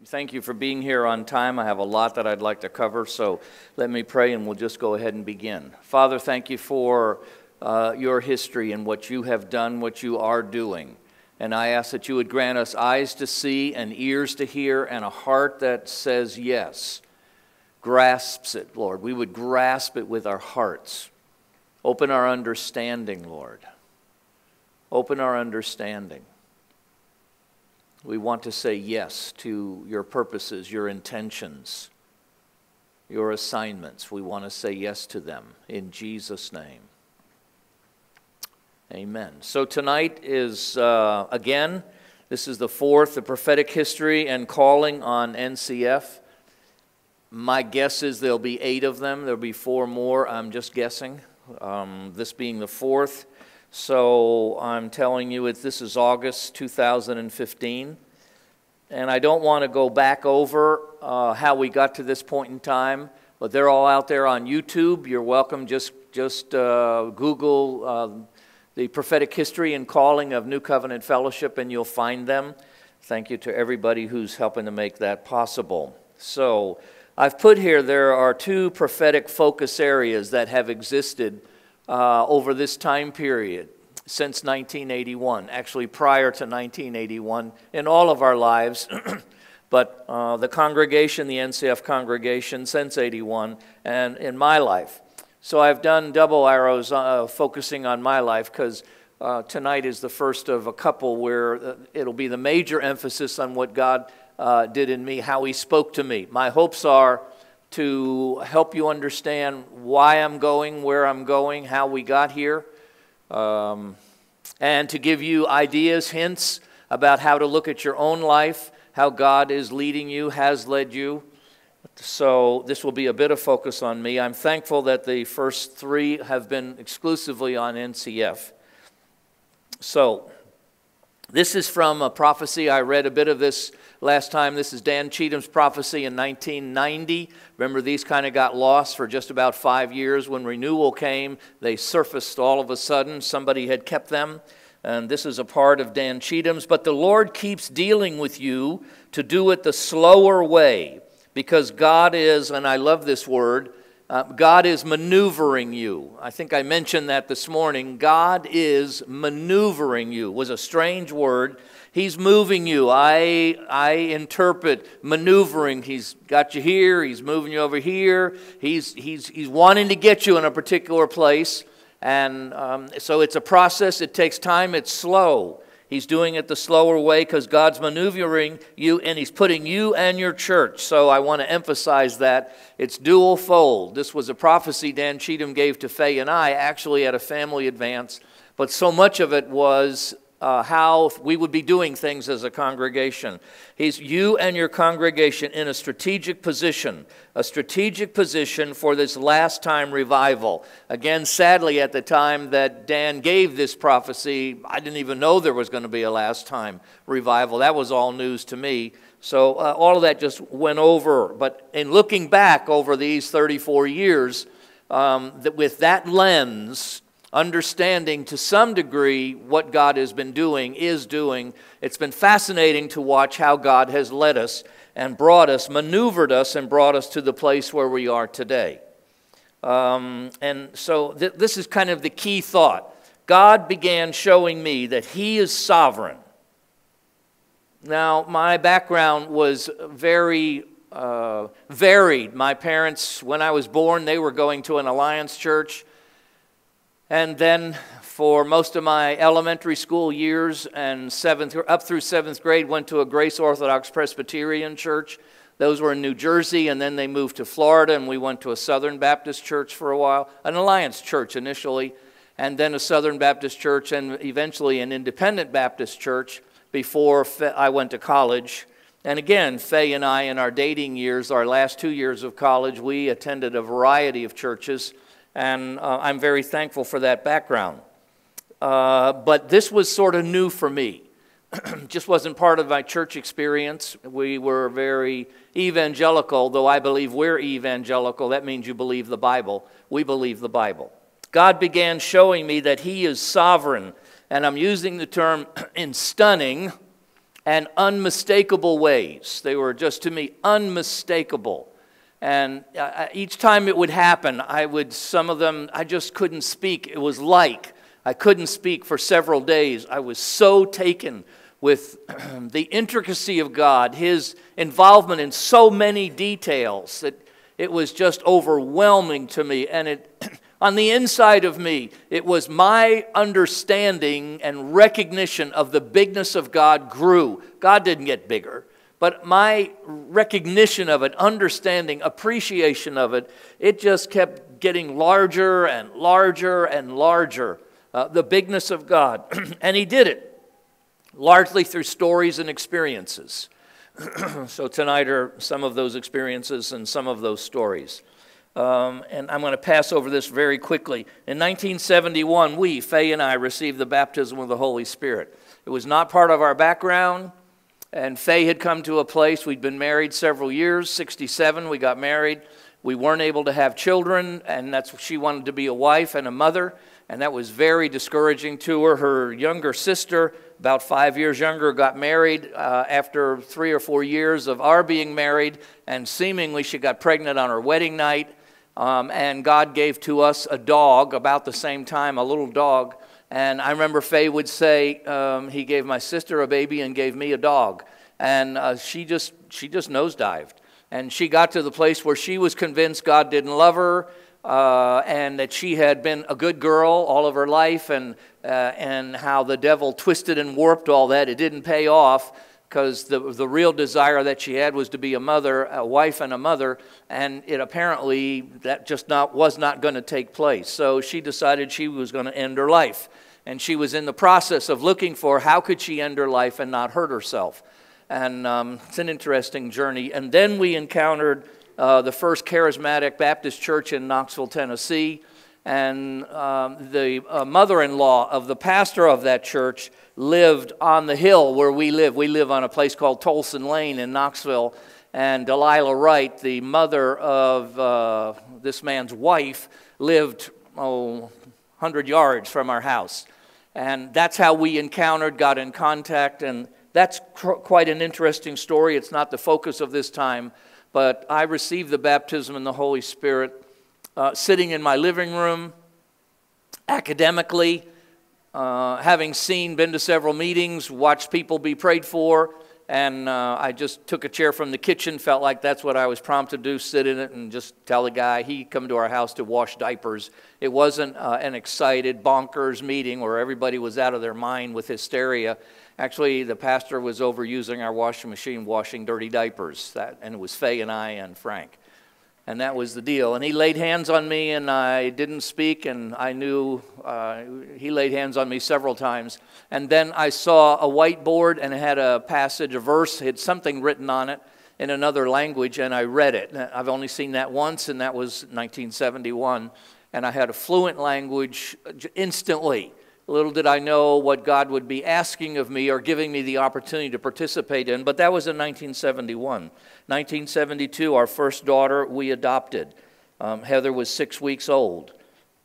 Thank you for being here on time. I have a lot that I'd like to cover, so let me pray and we'll just go ahead and begin. Father, thank you for your history and what you have done, what you are doing. And I ask that you would grant us eyes to see and ears to hear and a heart that says yes, grasps it, Lord. We would grasp it with our hearts. Open our understanding, Lord. Open our understanding. We want to say yes to your purposes, your intentions, your assignments. We want to say yes to them in Jesus' name. Amen. So tonight is, again, this is the fourth, the prophetic history and calling on NCF. My guess is there'll be 8 of them. There'll be 4 more, I'm just guessing, this being the fourth. So I'm telling you, this is August 2015, and I don't want to go back over how we got to this point in time, but they're all out there on YouTube. You're welcome. Just Google the prophetic history and calling of New Covenant Fellowship, and you'll find them. Thank you to everybody who's helping to make that possible. So I've put here there are 2 prophetic focus areas that have existed over this time period since 1981, actually prior to 1981 in all of our lives, but the congregation, the NCF congregation since 81, and in my life. So I've done double arrows focusing on my life because tonight is the first of a couple where it'll be the major emphasis on what God did in me, how He spoke to me. My hopes are to help you understand why I'm going, where I'm going, how we got here, and to give you ideas, hints about how to look at your own life, how God is leading you, has led you. So this will be a bit of focus on me. I'm thankful that the first 3 have been exclusively on NCF. So this is from a prophecy. I read a bit of this last time. This is Dan Cheatham's prophecy in 1990. Remember, these kind of got lost for just about 5 years. When renewal came, they surfaced all of a sudden. Somebody had kept them. And this is a part of Dan Cheatham's. But the Lord keeps dealing with you to do it the slower way. Because God is, and I love this word, God is maneuvering you. I think I mentioned that this morning. God is maneuvering you. It was a strange word. He's moving you. I interpret maneuvering. He's got you here. He's moving you over here. He's wanting to get you in a particular place. And so it's a process. It takes time. It's slow. He's doing it the slower way because God's maneuvering you, and He's putting you and your church. So I want to emphasize that. It's dual fold. This was a prophecy Dan Cheatham gave to Faye and I, actually at a family advance. But so much of it was how we would be doing things as a congregation. He's you and your congregation in a strategic position for this last time revival. Again, sadly, at the time that Dan gave this prophecy, I didn't even know there was going to be a last time revival. That was all news to me. So all of that just went over. But in looking back over these 34 years, with that lens, understanding to some degree what God has been doing, is doing, it's been fascinating to watch how God has led us and brought us, maneuvered us, and brought us to the place where we are today. And so this is kind of the key thought. God began showing me that He is sovereign. Now, my background was very varied. My parents, when I was born, they were going to an Alliance church. And then for most of my elementary school years and up through 7th grade, went to a Grace Orthodox Presbyterian church. Those were in New Jersey, and then they moved to Florida, and we went to a Southern Baptist church for a while, an Alliance church initially, and then a Southern Baptist church, and eventually an Independent Baptist church before I went to college. And again, Faye and I, in our dating years, our last 2 years of college, we attended a variety of churches. And I'm very thankful for that background. But this was sort of new for me. Just wasn't part of my church experience. We were very evangelical, though I believe we're evangelical. That means you believe the Bible. We believe the Bible. God began showing me that He is sovereign. And I'm using the term in stunning and unmistakable ways. They were just, to me, unmistakable. And each time it would happen, some of them, I just couldn't speak. It was like I couldn't speak for several days. I was so taken with the intricacy of God, His involvement in so many details, that it was just overwhelming to me. And on the inside of me, it was my understanding and recognition of the bigness of God grew. God didn't get bigger, but my recognition of it, understanding, appreciation of it, it just kept getting larger and larger and larger. The bigness of God. And He did it largely through stories and experiences. So tonight are some of those experiences and some of those stories. And I'm going to pass over this very quickly. In 1971, Faye and I, received the baptism of the Holy Spirit. It was not part of our background, and Faye had come to a place, we'd been married several years, 67, we got married. We weren't able to have children, and she wanted to be a wife and a mother, and that was very discouraging to her. Her younger sister, about 5 years younger, got married after 3 or 4 years of our being married, and seemingly she got pregnant on her wedding night, and God gave to us a dog about the same time, a little dog. And I remember Faye would say, He gave my sister a baby and gave me a dog. And she just nosedived. And she got to the place where she was convinced God didn't love her, and that she had been a good girl all of her life, and how the devil twisted and warped all that. It didn't pay off, because the real desire that she had was to be a mother, a wife and a mother, and it apparently that just was not going to take place. So she decided she was going to end her life, and she was in the process of looking for how could she end her life and not hurt herself. And it's an interesting journey. And then we encountered the first charismatic Baptist church in Knoxville, Tennessee. And the mother-in-law of the pastor of that church lived on the hill where we live. We live on a place called Tolson Lane in Knoxville. And Delilah Wright, the mother of this man's wife, lived 100 yards from our house. And that's how we got in contact. And that's quite an interesting story. It's not the focus of this time, but I received the baptism in the Holy Spirit sitting in my living room, academically, having been to several meetings, watched people be prayed for, and I just took a chair from the kitchen, felt like that's what I was prompted to do, sit in it and just tell the guy. He'd come to our house to wash diapers. It wasn't an excited, bonkers meeting where everybody was out of their mind with hysteria. Actually, the pastor was overusing our washing machine, washing dirty diapers, and it was Faye and I and Frank. And that was the deal. And he laid hands on me, and I didn't speak, and I knew he laid hands on me several times. And then I saw a whiteboard, and it had a passage, a verse, it had something written on it in another language, and I read it. I've only seen that once, and that was 1971. And I had a fluent language instantly. Little did I know what God would be asking of me or giving me the opportunity to participate in, but that was in 1971. 1972, our first daughter we adopted. Heather was 6 weeks old.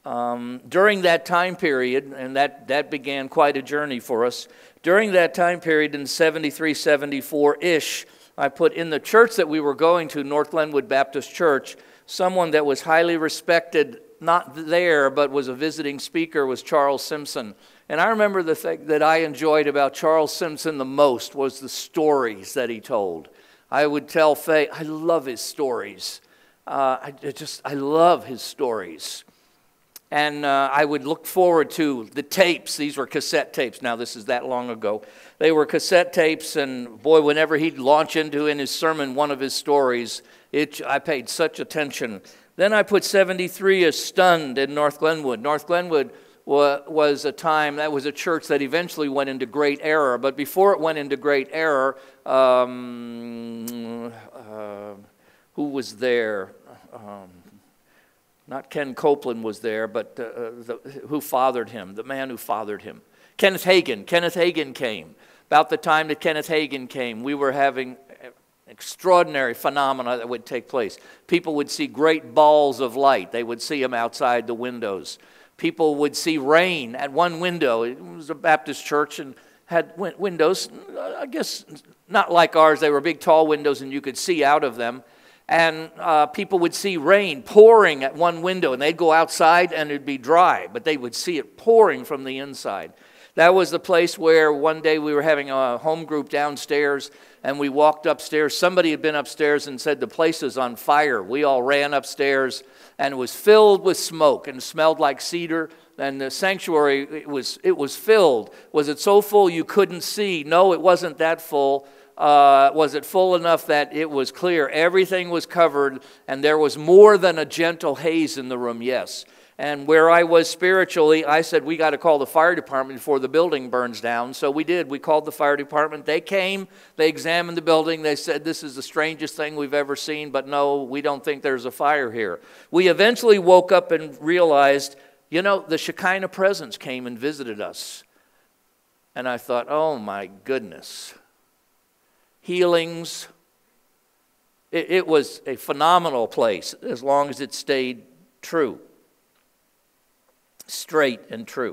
During that time period, and that began quite a journey for us, during that time period in 73, 74-ish, I put in the church that we were going to, North Glenwood Baptist Church, someone that was highly respected, not there, but was a visiting speaker, was Charles Simpson. And I remember the thing that I enjoyed about Charles Simpson the most was the stories that he told. I would tell Faye, I love his stories. I love his stories. And I would look forward to the tapes. These were cassette tapes. Now, this is that long ago. They were cassette tapes, and boy, whenever he'd launch into in his sermon one of his stories, I paid such attention. Then I put 73 as stunned in North Glenwood. North Glenwood was a time, that was a church that eventually went into great error. But before it went into great error, who was there? Not Ken Copeland was there, but who fathered him, the man who fathered him. Kenneth Hagin. Kenneth Hagin came. About the time that Kenneth Hagin came, we were having extraordinary phenomena that would take place. People would see great balls of light. They would see them outside the windows. People would see rain at one window. It was a Baptist church, and had windows, I guess not like ours. They were big, tall windows, and you could see out of them. And people would see rain pouring at one window, and they'd go outside, and it'd be dry, but they would see it pouring from the inside. That was the place where one day we were having a home group downstairs, and we walked upstairs. Somebody had been upstairs and said the place is on fire. We all ran upstairs, and it was filled with smoke and smelled like cedar. And the sanctuary, it was filled. Was it so full you couldn't see? No, it wasn't that full. Was it full enough that it was clear? Everything was covered, and there was more than a gentle haze in the room, yes. And where I was spiritually, I said, we got to call the fire department before the building burns down. So we did. We called the fire department. They came. They examined the building. They said, this is the strangest thing we've ever seen, but no, we don't think there's a fire here. We eventually woke up and realized, you know, the Shekinah presence came and visited us. And I thought, oh my goodness. Healings. It was a phenomenal place as long as it stayed true. Straight and true.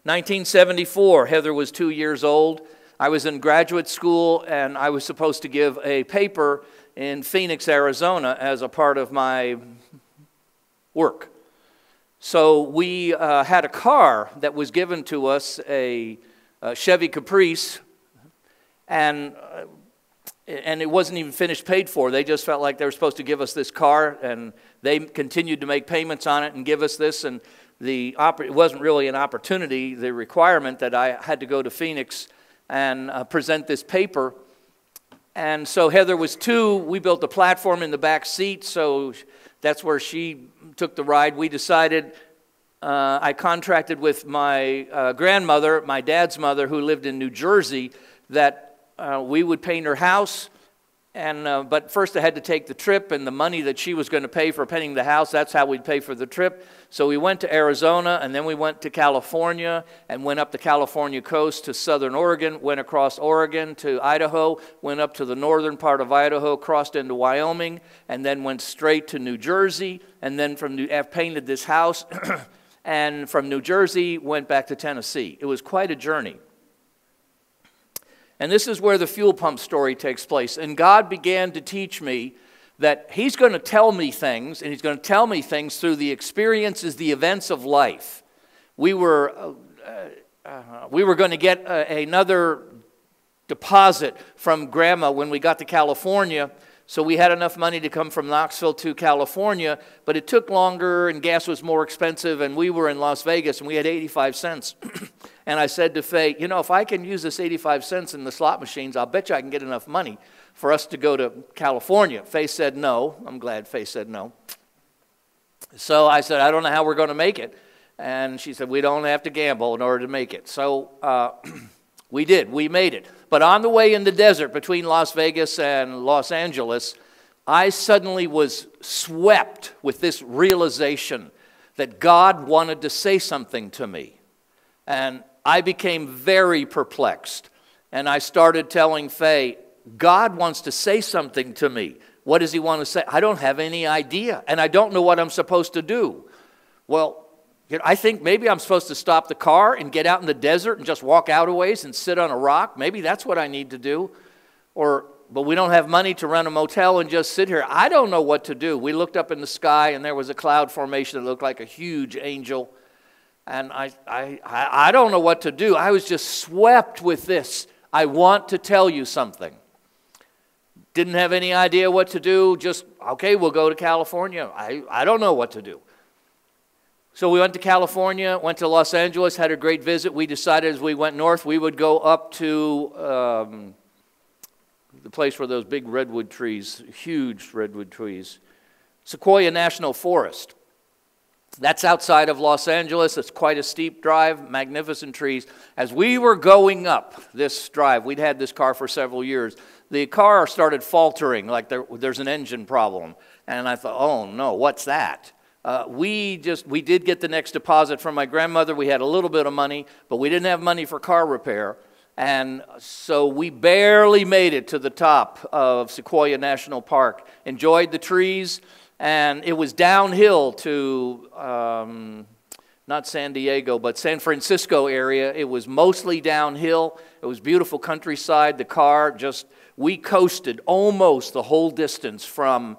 1974, Heather was 2 years old. I was in graduate school, and I was supposed to give a paper in Phoenix, Arizona as a part of my work. So we had a car that was given to us, a Chevy Caprice, and it wasn't even finished paid for. They just felt like they were supposed to give us this car, and they continued to make payments on it and give us this, and it wasn't really an opportunity, the requirement that I had to go to Phoenix and present this paper. And so Heather was 2. We built a platform in the back seat, so that's where she took the ride. We decided, I contracted with my grandmother, my dad's mother, who lived in New Jersey, that we would paint her house. But first I had to take the trip, and the money that she was going to pay for painting the house, that's how we'd pay for the trip. So we went to Arizona, and then we went to California, and went up the California coast to southern Oregon, went across Oregon to Idaho, went up to the northern part of Idaho, crossed into Wyoming, and then went straight to New Jersey, and then painted this house, and from New Jersey went back to Tennessee. It was quite a journey. And this is where the fuel pump story takes place. And God began to teach me that He's going to tell me things, and He's going to tell me things through the experiences, the events of life. We were going to get another deposit from Grandma when we got to California. So we had enough money to come from Knoxville to California, but it took longer and gas was more expensive, and we were in Las Vegas and we had 85 cents. And I said to Faye, you know, if I can use this 85 cents in the slot machines, I'll bet you I can get enough money for us to go to California. Faye said no. I'm glad Faye said no. So I said, I don't know how we're going to make it. And she said, we don't have to gamble in order to make it. So we did. We made it. But on the way in the desert between Las Vegas and Los Angeles, I suddenly was swept with this realization that God wanted to say something to me. And I became very perplexed. And I started telling Faye, God wants to say something to me. What does He want to say? I don't have any idea. And I don't know what I'm supposed to do. Well, I think maybe I'm supposed to stop the car and get out in the desert and just walk out a ways and sit on a rock. Maybe that's what I need to do. But we don't have money to rent a motel and just sit here. I don't know what to do. We looked up in the sky, and there was a cloud formation that looked like a huge angel. And I don't know what to do. I was just swept with this. I want to tell you something. Didn't have any idea what to do. Just, okay, we'll go to California. I don't know what to do. So we went to California, went to Los Angeles, had a great visit. We decided as we went north, we would go up to the place where those big redwood trees, huge redwood trees, Sequoia National Forest. That's outside of Los Angeles. It's quite a steep drive, magnificent trees. As we were going up this drive, we'd had this car for several years, the car started faltering, like there's an engine problem. And I thought, oh no, what's that? We did get the next deposit from my grandmother. We had a little bit of money, but we didn't have money for car repair. And so we barely made it to the top of Sequoia National Park. Enjoyed the trees, and it was downhill to not San Diego, but San Francisco area. It was mostly downhill. It was beautiful countryside. The car we coasted almost the whole distance from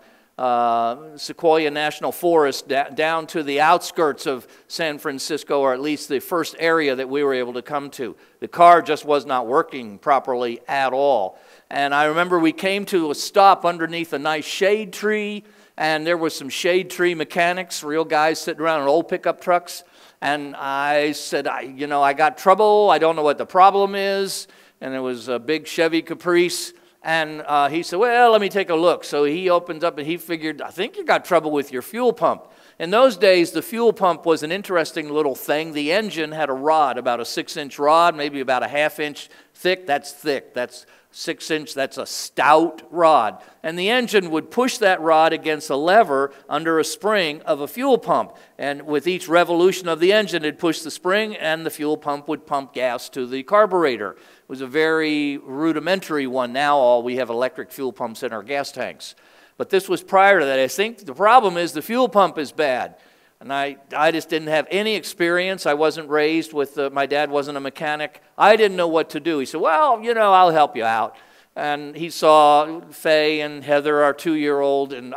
Sequoia National Forest down to the outskirts of San Francisco, or at least the first area that we were able to come to. The car just was not working properly at all. And I remember we came to a stop underneath a nice shade tree, and there were some shade tree mechanics, real guys sitting around in old pickup trucks. And I said, I got trouble. I don't know what the problem is. And it was a big Chevy Caprice. And he said, well, let me take a look. So he opens up and he figured, I think you got trouble with your fuel pump. In those days, the fuel pump was an interesting little thing. The engine had a rod, about a 6-inch rod, maybe about a 1/2 inch thick. That's thick. That's 6-inch. That's a stout rod. And the engine would push that rod against a lever under a spring of a fuel pump. And with each revolution of the engine, it'd push the spring and the fuel pump would pump gas to the carburetor. It was a very rudimentary one. Now we have electric fuel pumps in our gas tanks. But this was prior to that. I think the problem is the fuel pump is bad. And I just didn't have any experience. I wasn't raised with, my dad wasn't a mechanic. I didn't know what to do. He said, well, I'll help you out. And he saw Faye and Heather, our 2-year-old, and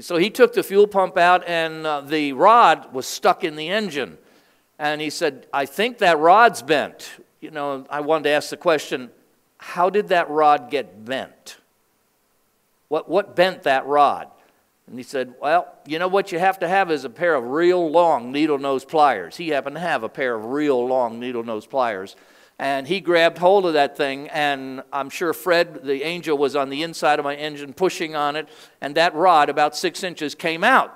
so he took the fuel pump out, and the rod was stuck in the engine. And he said, I think that rod's bent. I wanted to ask the question, how did that rod get bent? What bent that rod? And he said, well, what you have to have is a pair of real long needle-nose pliers. He happened to have a pair of real long needle-nose pliers. And he grabbed hold of that thing, and I'm sure Fred, the angel, was on the inside of my engine pushing on it, and that rod, about 6 inches, came out.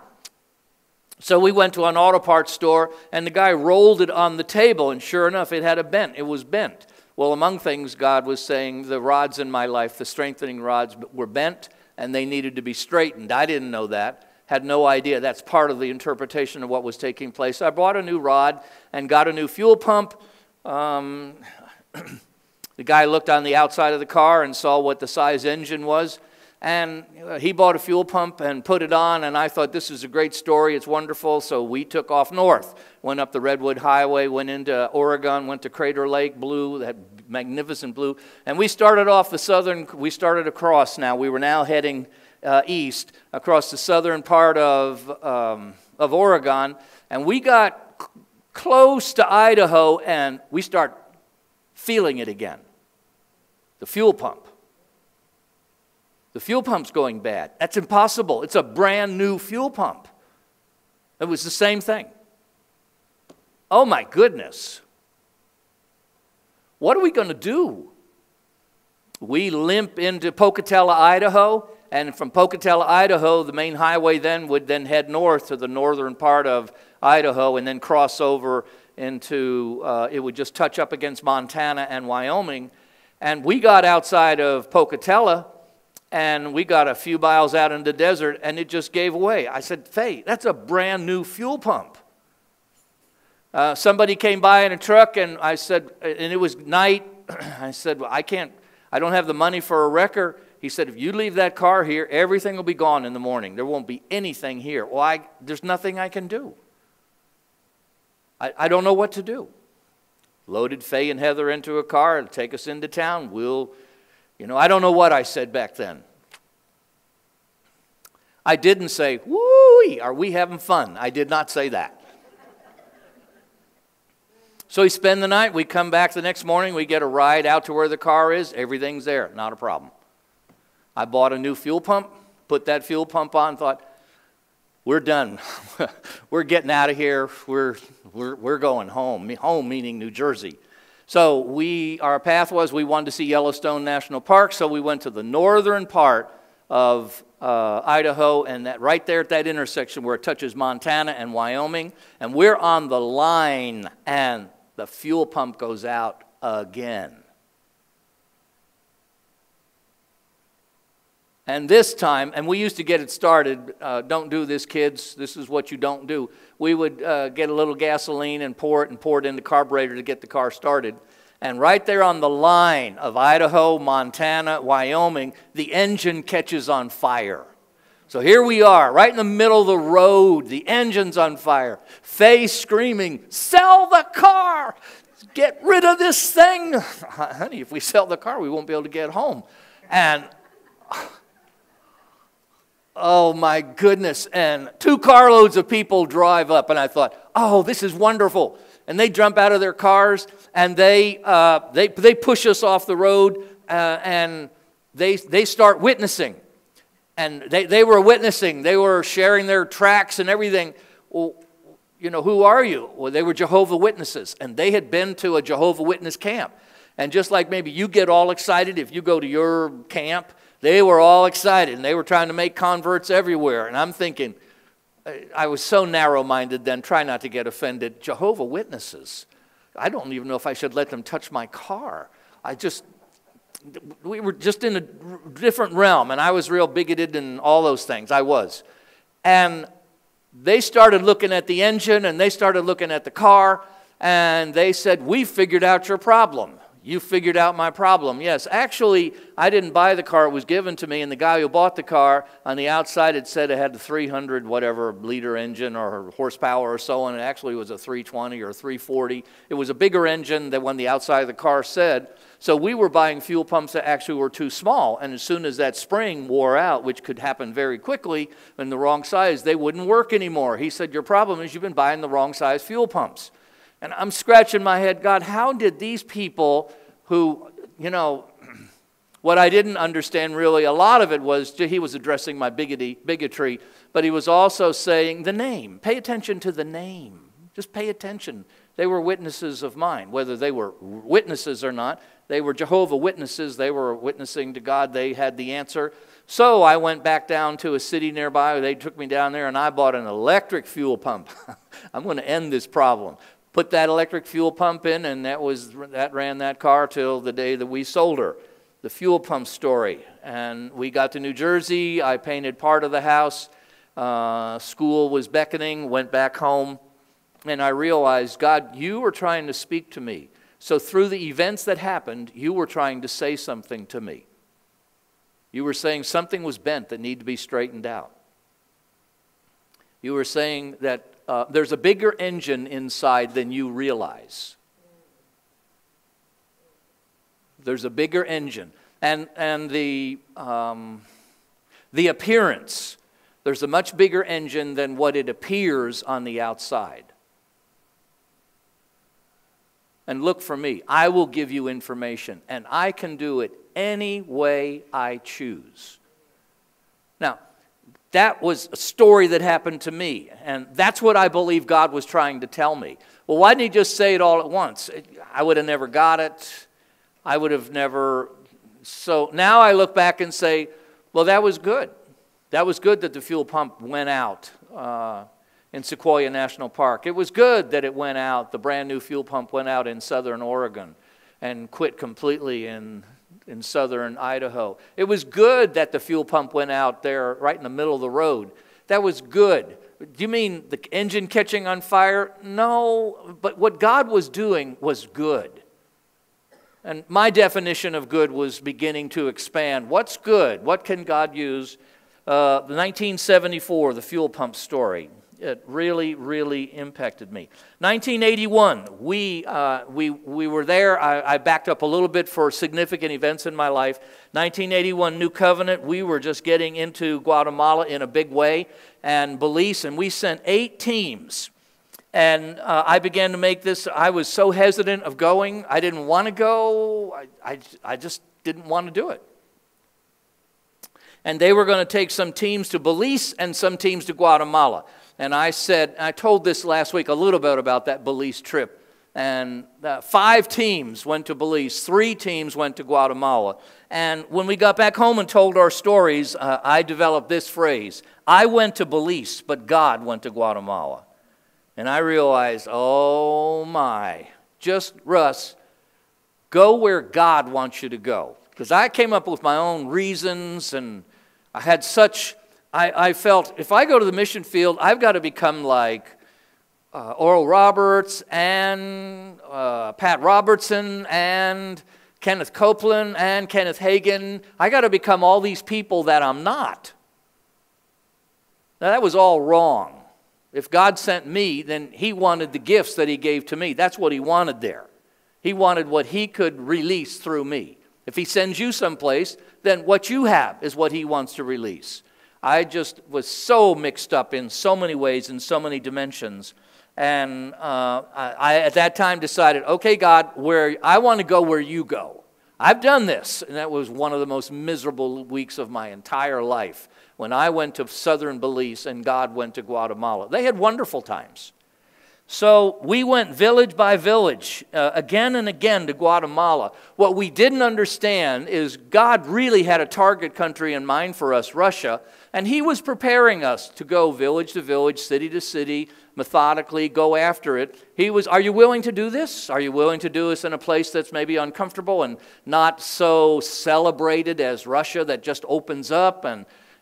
So we went to an auto parts store, and the guy rolled it on the table, and sure enough, it had a bent. It was bent. Well, among things, God was saying the rods in my life, the strengthening rods, were bent, and they needed to be straightened. I didn't know that, had no idea. That's part of the interpretation of what was taking place. I bought a new rod and got a new fuel pump. The guy looked on the outside of the car and saw what the size engine was. And he bought a fuel pump and put it on, and I thought, this is a great story, it's wonderful. So we took off north, went up the Redwood Highway, went into Oregon, went to Crater Lake, blue, that magnificent blue. And we started off we started across now. We were now heading east across the southern part of Oregon. And we got close to Idaho, and we start feeling it again. The fuel pump. The fuel pump's going bad. That's impossible. It's a brand new fuel pump. It was the same thing. Oh my goodness. What are we going to do? We limp into Pocatello, Idaho, and from Pocatello, Idaho, the main highway would head north to the northern part of Idaho and then cross over into, it would just touch up against Montana and Wyoming. And we got outside of Pocatello, and we got a few miles out in the desert, and it just gave away. I said, Faye, that's a brand new fuel pump. Somebody came by in a truck, and I said, and it was night. I said, well, I don't have the money for a wrecker. He said, if you leave that car here, everything will be gone in the morning. There won't be anything here. Well, there's nothing I can do. I don't know what to do. Loaded Faye and Heather into a car and take us into town. I don't know what I said back then. I didn't say, woo-wee, are we having fun? I did not say that. So we spend the night, we come back the next morning, we get a ride out to where the car is, everything's there, not a problem. I bought a new fuel pump, put that fuel pump on, thought, we're done. We're getting out of here, we're going home, home meaning New Jersey. So our path was we wanted to see Yellowstone National Park, so we went to the northern part of Idaho, and that right there at that intersection where it touches Montana and Wyoming, and we're on the line, and the fuel pump goes out again. And this time, and we used to get it started, don't do this, kids, this is what you don't do. We would get a little gasoline and pour it in the carburetor to get the car started. And right there on the line of Idaho, Montana, Wyoming, the engine catches on fire. So here we are, right in the middle of the road. The engine's on fire. Faye screaming, "Sell the car! Get rid of this thing!" Honey, if we sell the car, we won't be able to get home. And oh my goodness. And 2 carloads of people drive up. And I thought, oh, this is wonderful. And they jump out of their cars and they push us off the road and they start witnessing. And they were witnessing. They were sharing their tracts and everything. Well, you know, who are you? Well, they were Jehovah's Witnesses. And they had been to a Jehovah's Witness camp. And just like maybe you get all excited if you go to your camp, they were all excited. And they were trying to make converts everywhere. And I'm thinking, I was so narrow-minded then, try not to get offended. Jehovah's Witnesses. I don't even know if I should let them touch my car. We were just in a different realm, and I was real bigoted and all those things. I was. And they started looking at the engine, and they started looking at the car, and they said, "We figured out your problem." You figured out my problem. Yes, actually, I didn't buy the car. It was given to me, and the guy who bought the car, on the outside, it said it had a 300 whatever liter engine or horsepower or so, and it actually was a 320 or 340. It was a bigger engine than when the outside of the car said. So we were buying fuel pumps that actually were too small, and as soon as that spring wore out, which could happen very quickly, in the wrong size, they wouldn't work anymore. He said, "Your problem is you've been buying the wrong size fuel pumps." And I'm scratching my head, God, how did these people who, you know, what I didn't understand really, a lot of it was, he was addressing my bigotry, but he was also saying the name. Pay attention to the name. Just pay attention. They were witnesses of mine, whether they were witnesses or not. They were Jehovah's Witnesses. They were witnessing to God. They had the answer. So I went back down to a city nearby. They took me down there, and I bought an electric fuel pump. I'm going to end this problem. Put that electric fuel pump in, and that ran that car till the day that we sold her. The fuel pump story. And we got to New Jersey. I painted part of the house. School was beckoning. Went back home. And I realized, God, you were trying to speak to me. So through the events that happened, you were trying to say something to me. You were saying something was bent that needed to be straightened out. You were saying that there's a bigger engine inside than you realize. There's a bigger engine. And the appearance, there's a much bigger engine than what it appears on the outside. And look for me. I will give you information, and I can do it any way I choose. Now, that was a story that happened to me, and that's what I believe God was trying to tell me. Well, why didn't he just say it all at once? I would have never got it. I would have never. So now I look back and say, well, that was good. That was good that the fuel pump went out in Sequoia National Park. It was good that it went out, the brand new fuel pump went out in southern Oregon and quit completely in southern Idaho. It was good that the fuel pump went out there right in the middle of the road. That was good. Do you mean the engine catching on fire? No, but what God was doing was good. And my definition of good was beginning to expand. What's good? What can God use? The 1974, the fuel pump story. It really, really impacted me. 1981, we were there. I backed up a little bit for significant events in my life. 1981, New Covenant. We were just getting into Guatemala in a big way, and Belize, and we sent 8 teams. And I began to make this. I was so hesitant of going. I didn't want to go. I just didn't want to do it. And they were going to take some teams to Belize and some teams to Guatemala. And I told this last week a little bit about that Belize trip. And 5 teams went to Belize, 3 teams went to Guatemala. And when we got back home and told our stories, I developed this phrase: I went to Belize, but God went to Guatemala. And I realized, oh my, just Russ, go where God wants you to go. Because I came up with my own reasons, and I had I felt if I go to the mission field, I've got to become like Oral Roberts and Pat Robertson and Kenneth Copeland and Kenneth Hagin. I got to become all these people that I'm not. Now, that was all wrong. If God sent me, then He wanted the gifts that He gave to me. That's what He wanted there. He wanted what He could release through me. If He sends you someplace, then what you have is what He wants to release. I just was so mixed up in so many ways, in so many dimensions. And I at that time decided, okay, God, I want to go where you go. I've done this. And that was one of the most miserable weeks of my entire life, when I went to Southern Belize and God went to Guatemala. They had wonderful times. So we went village by village, again and again, to Guatemala. What we didn't understand is God really had a target country in mind for us, Russia, and He was preparing us to go village to village, city to city, methodically go after it. Are you willing to do this? Are you willing to do this in a place that's maybe uncomfortable and not so celebrated as Russia, that just opens up?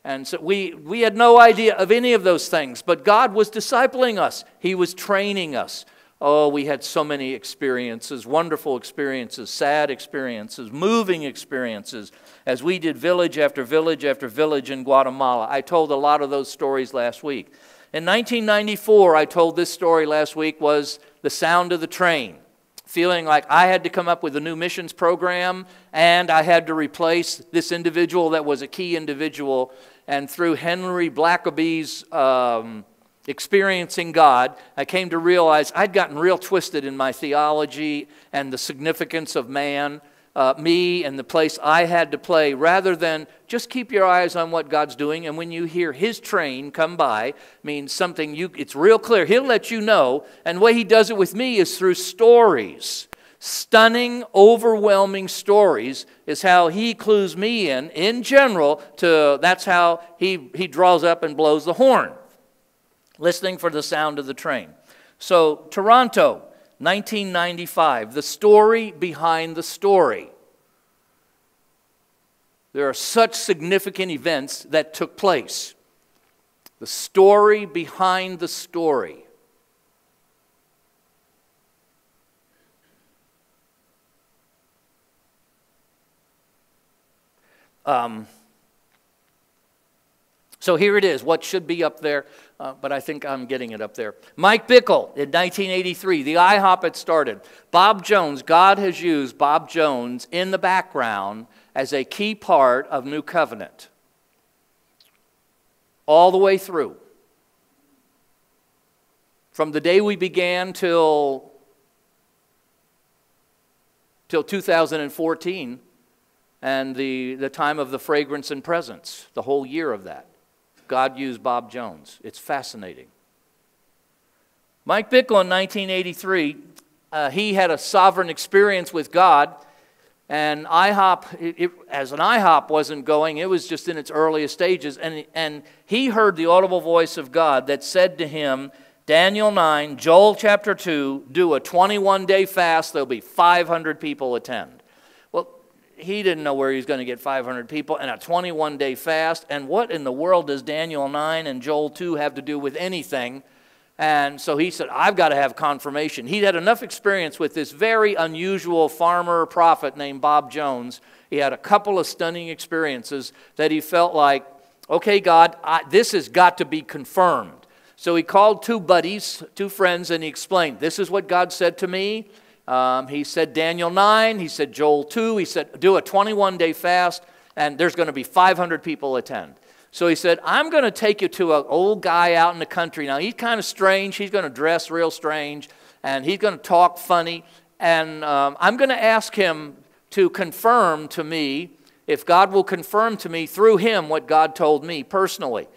And so we had no idea of any of those things, but God was discipling us. He was training us. Oh, we had so many experiences, wonderful experiences, sad experiences, moving experiences, as we did village after village after village in Guatemala. I told a lot of those stories last week. In 1994, I told this story last week, was the sound of the train. Feeling like I had to come up with a new missions program, and I had to replace this individual that was a key individual. And through Henry Blackaby's experiencing God, I came to realize I'd gotten real twisted in my theology and the significance of man, me and the place I had to play, rather than just keep your eyes on what God's doing. And when you hear His train come by, means something, it's real clear. He'll let you know. And the way He does it with me is through stories. Stunning, overwhelming stories is how He clues me in general, that's how he draws up and blows the horn. Listening for the sound of the train. So, Toronto, 1995, the story behind the story. There are such significant events that took place. The story behind the story. So here it is, what should be up there, but I think I'm getting it up there. Mike Bickle in 1983, the IHOP had started. Bob Jones, God has used Bob Jones in the background as a key part of New Covenant. All the way through. From the day we began till 2014, and the time of the fragrance and presence, the whole year of that. God used Bob Jones. It's fascinating. Mike Bickle in 1983, he had a sovereign experience with God, and IHOP, as an IHOP wasn't going, it was just in its earliest stages, and he heard the audible voice of God that said to him, Daniel 9, Joel chapter 2, do a 21-day fast, there'll be 500 people attend. He didn't know where he was going to get 500 people and a 21-day fast. And what in the world does Daniel 9 and Joel 2 have to do with anything? And so he said, I've got to have confirmation. He'd had enough experience with this very unusual farmer prophet named Bob Jones. He had a couple of stunning experiences that he felt like, okay, God, this has got to be confirmed. So he called two buddies, two friends, and he explained, this is what God said to me. He said Daniel 9, he said Joel 2, he said do a 21-day fast and there's going to be 500 people attend. So he said, I'm going to take you to an old guy out in the country. Now he's kind of strange, he's going to dress real strange and he's going to talk funny and I'm going to ask him to confirm to me, if God will confirm to me through him what God told me personally.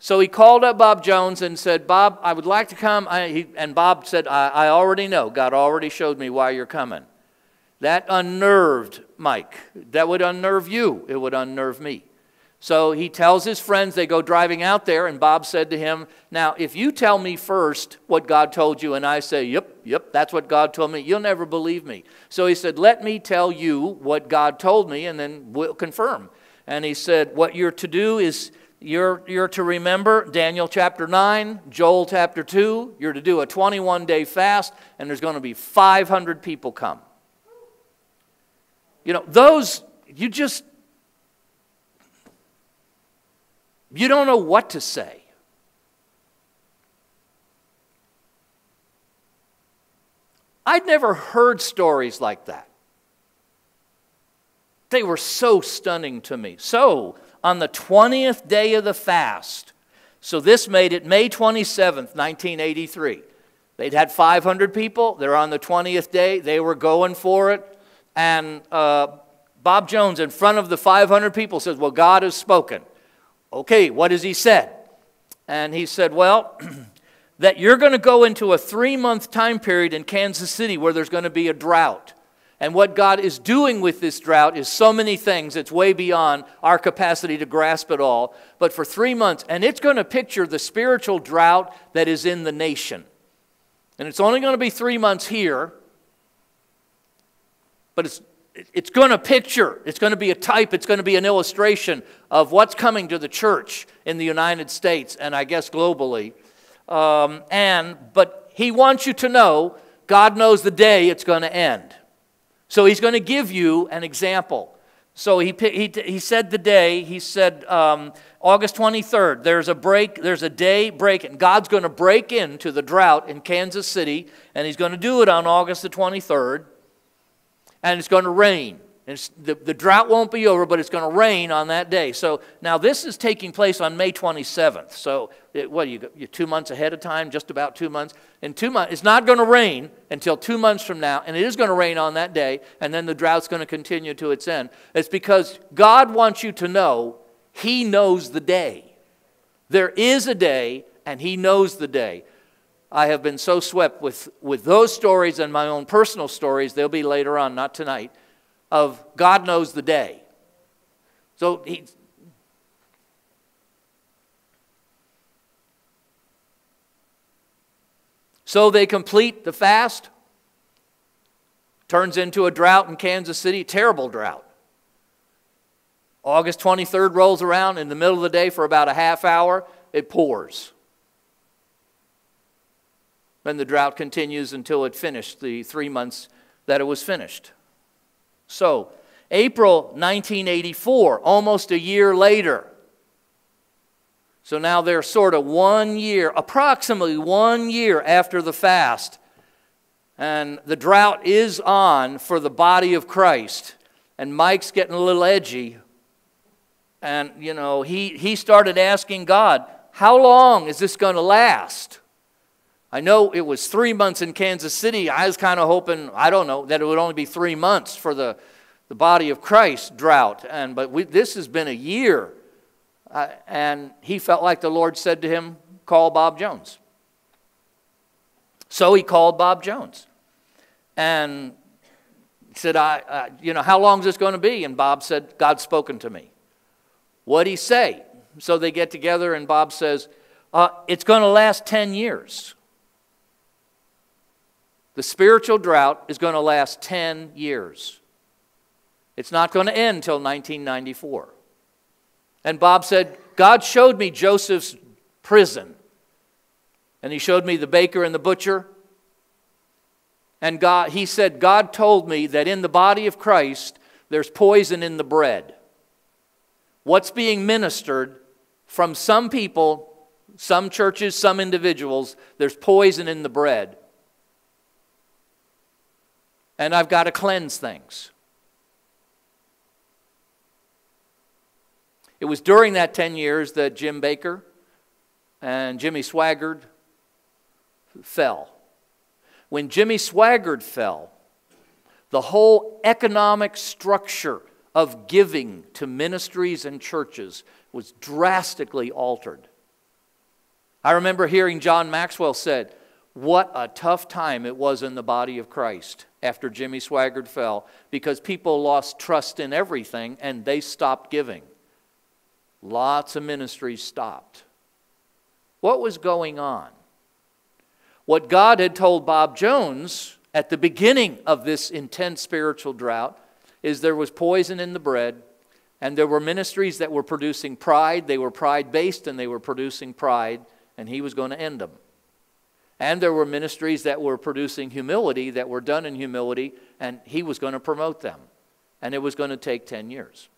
So he called up Bob Jones and said, Bob, I would like to come. And Bob said, I already know. God already showed me why you're coming. That unnerved Mike. That would unnerve you. It would unnerve me. So he tells his friends, they go driving out there, and Bob said to him, now, if you tell me first what God told you, and I say, yep, that's what God told me, you'll never believe me. So he said, let me tell you what God told me, and then we'll confirm. And he said, what you're to do is, You're to remember Daniel chapter 9, Joel chapter 2. You're to do a 21-day fast, and there's going to be 500 people come. You know, those, you don't know what to say. I'd never heard stories like that. They were so stunning to me. So, on the 20th day of the fast, so this made it May 27th, 1983. They'd had 500 people. They're on the 20th day. They were going for it. And Bob Jones, in front of the 500 people, says, well, God has spoken. Okay, what has he said? And he said, well, that you're going to go into a 3-month time period in Kansas City where there's going to be a drought. And what God is doing with this drought is so many things. It's way beyond our capacity to grasp it all. But for 3 months, and it's going to picture the spiritual drought that is in the nation. And it's only going to be 3 months here. But it's going to picture, it's going to be a type, it's going to be an illustration of what's coming to the church in the United States and I guess globally. But he wants you to know God knows the day it's going to end. So he's going to give you an example. So he said the day, he said August 23rd, there's a day break, and God's going to break into the drought in Kansas City, and he's going to do it on August the 23rd, and it's going to rain. The drought won't be over, but it's going to rain on that day. So now this is taking place on May 27th. So you're 2 months ahead of time, just about 2 months. In 2 months, it's not going to rain until 2 months from now, and it is going to rain on that day, and then the drought's going to continue to its end. It's because God wants you to know he knows the day. There is a day, and he knows the day. I have been so swept with those stories and my own personal stories, they'll be later on, not tonight, of God knows the day. So they complete the fast. Turns into a drought in Kansas City, terrible drought. August 23rd rolls around. In the middle of the day for about a half hour, it pours. Then the drought continues until it finished, the 3 months that it was finished. So, April 1984, almost a year later. So now they're sort of 1 year, approximately 1 year after the fast. And the drought is on for the body of Christ. And Mike's getting a little edgy. And, you know, he started asking God, how long is this going to last? I know it was 3 months in Kansas City. I was kind of hoping, I don't know, that it would only be 3 months for the body of Christ drought. But this has been a year. And he felt like the Lord said to him, call Bob Jones. So he called Bob Jones. And he said, how long is this going to be? And Bob said, God's spoken to me. What'd he say? So they get together and Bob says, it's going to last 10 years. The spiritual drought is going to last 10 years. It's not going to end until 1994. And Bob said, God showed me Joseph's prison. And he showed me the baker and the butcher. And he said, God told me that in the body of Christ, there's poison in the bread. What's being ministered from some people, some churches, some individuals, there's poison in the bread. And I've got to cleanse things. It was during that 10 years that Jim Bakker and Jimmy Swaggart fell. When Jimmy Swaggart fell, the whole economic structure of giving to ministries and churches was drastically altered. I remember hearing John Maxwell said, what a tough time it was in the body of Christ after Jimmy Swaggart fell, because people lost trust in everything and they stopped giving. Lots of ministries stopped. What was going on? What God had told Bob Jones at the beginning of this intense spiritual drought is there was poison in the bread, and there were ministries that were producing pride. They were pride-based, and they were producing pride, and he was going to end them. And there were ministries that were producing humility, that were done in humility, and he was going to promote them. And it was going to take 10 years.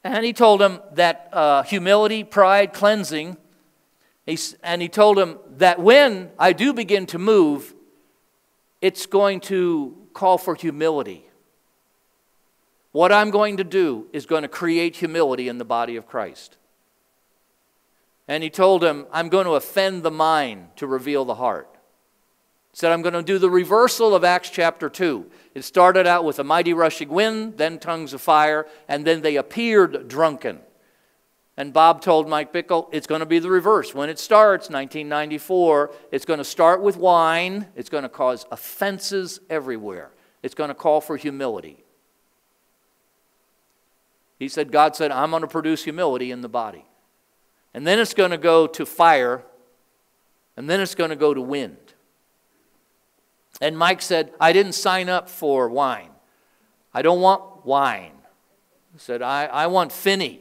And he told him that humility, pride, cleansing And he told him that when I do begin to move, it's going to call for humility. What I'm going to do is going to create humility in the body of Christ. And he told him, I'm going to offend the mind to reveal the heart. He said, I'm going to do the reversal of Acts chapter 2. It started out with a mighty rushing wind, then tongues of fire, and then they appeared drunken. And Bob told Mike Bickle, it's going to be the reverse. When it starts, 1994, it's going to start with wine. It's going to cause offenses everywhere. It's going to call for humility. He said, God said, I'm going to produce humility in the body. And then it's going to go to fire, and then it's going to go to wind. And Mike said, I didn't sign up for wine. I don't want wine. He said, I want Finney.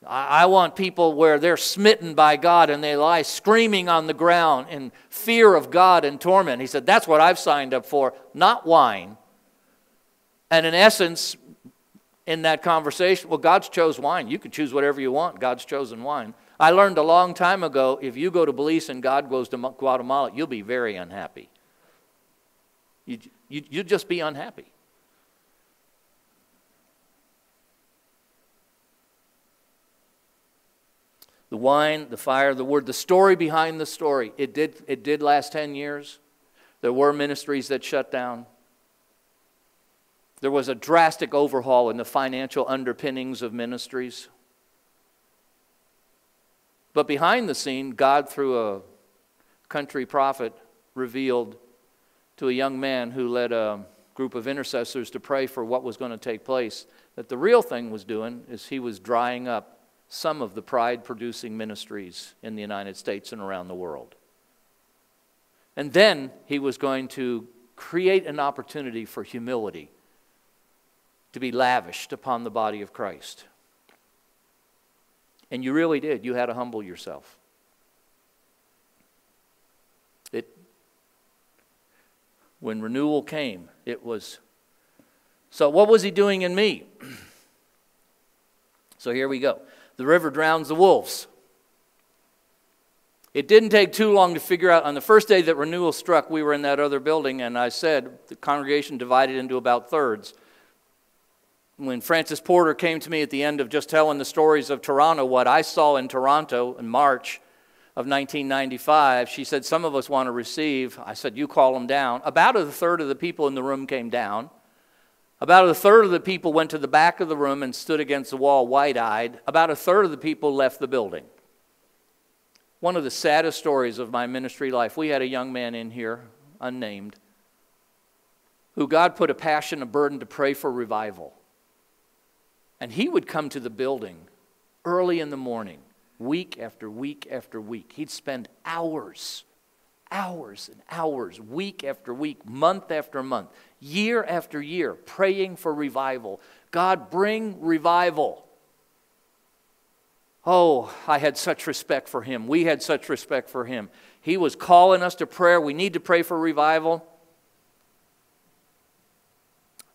I want people where they're smitten by God and they lie screaming on the ground in fear of God and torment. He said, that's what I've signed up for, not wine. And in essence, in that conversation, well, God's chose wine. You can choose whatever you want. God's chosen wine. I learned a long time ago, if you go to Belize and God goes to Guatemala, you'll be very unhappy. You'll just be unhappy. The wine, the fire, the word, the story behind the story. It did last 10 years. There were ministries that shut down. There was a drastic overhaul in the financial underpinnings of ministries. But behind the scene, God, through a country prophet, revealed to a young man who led a group of intercessors to pray for what was going to take place, that the real thing was doing is he was drying up some of the pride-producing ministries in the United States and around the world. And then he was going to create an opportunity for humility to be lavished upon the body of Christ. And you really did. You had to humble yourself. When renewal came, it was... So what was he doing in me? So here we go. The river drowns the wolves. It didn't take too long to figure out. On the first day that renewal struck, we were in that other building, and I said the congregation divided into about thirds. When Frances Porter came to me at the end of just telling the stories of Toronto, what I saw in Toronto in March of 1995, she said, some of us want to receive. I said, you call them down. About a third of the people in the room came down. About a third of the people went to the back of the room and stood against the wall wide-eyed. About a third of the people left the building. One of the saddest stories of my ministry life, we had a young man in here, unnamed, who God put a passion, a burden to pray for revival. And he would come to the building early in the morning, week after week after week. He'd spend hours and hours, week after week, month after month, year after year, praying for revival. God, bring revival. Oh, I had such respect for him. We had such respect for him. He was calling us to prayer. We need to pray for revival.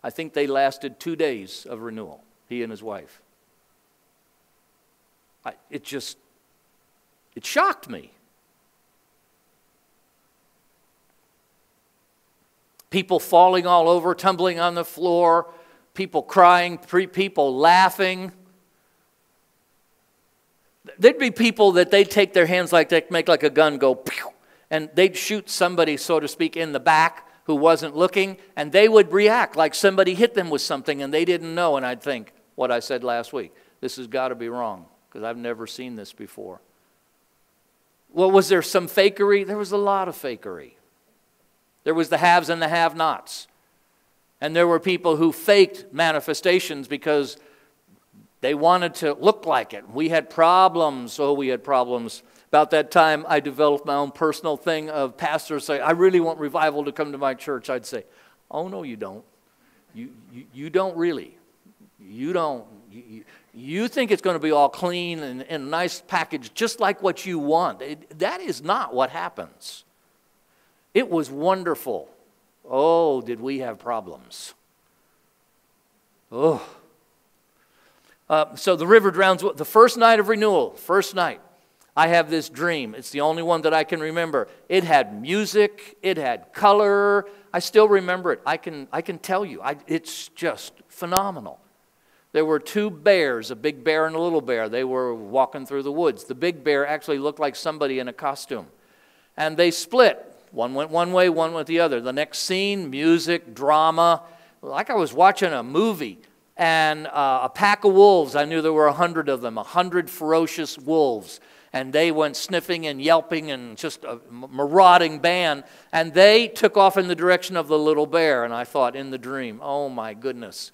I think they lasted 2 days of renewal, he and his wife. It shocked me. People falling all over, tumbling on the floor, people crying, people laughing. There'd be people that they'd take their hands like that, make like a gun go, pew, and they'd shoot somebody, so to speak, in the back who wasn't looking, and they would react like somebody hit them with something and they didn't know. And I'd think, what I said last week, this has got to be wrong because I've never seen this before. Well, was there some fakery? There was a lot of fakery. There was the haves and the have-nots. And there were people who faked manifestations because they wanted to look like it. We had problems. Oh, we had problems. About that time, I developed my own personal thing of pastors say, I really want revival to come to my church. I'd say, oh, no, you don't. You don't really. You don't. You think it's going to be all clean and a nice package just like what you want. That is not what happens. It was wonderful. Oh, did we have problems. Oh. So the river drowns. The first night of renewal, first night, I have this dream. It's the only one that I can remember. It had music. It had color. I still remember it. I can tell you. It's just phenomenal. There were two bears, a big bear and a little bear. They were walking through the woods. The big bear actually looked like somebody in a costume. And they split. One went one way, one went the other. The next scene, music, drama. Like I was watching a movie. And a pack of wolves, I knew there were 100 of them, 100 ferocious wolves. And they went sniffing and yelping and just a marauding band. And they took off in the direction of the little bear. And I thought in the dream, oh my goodness.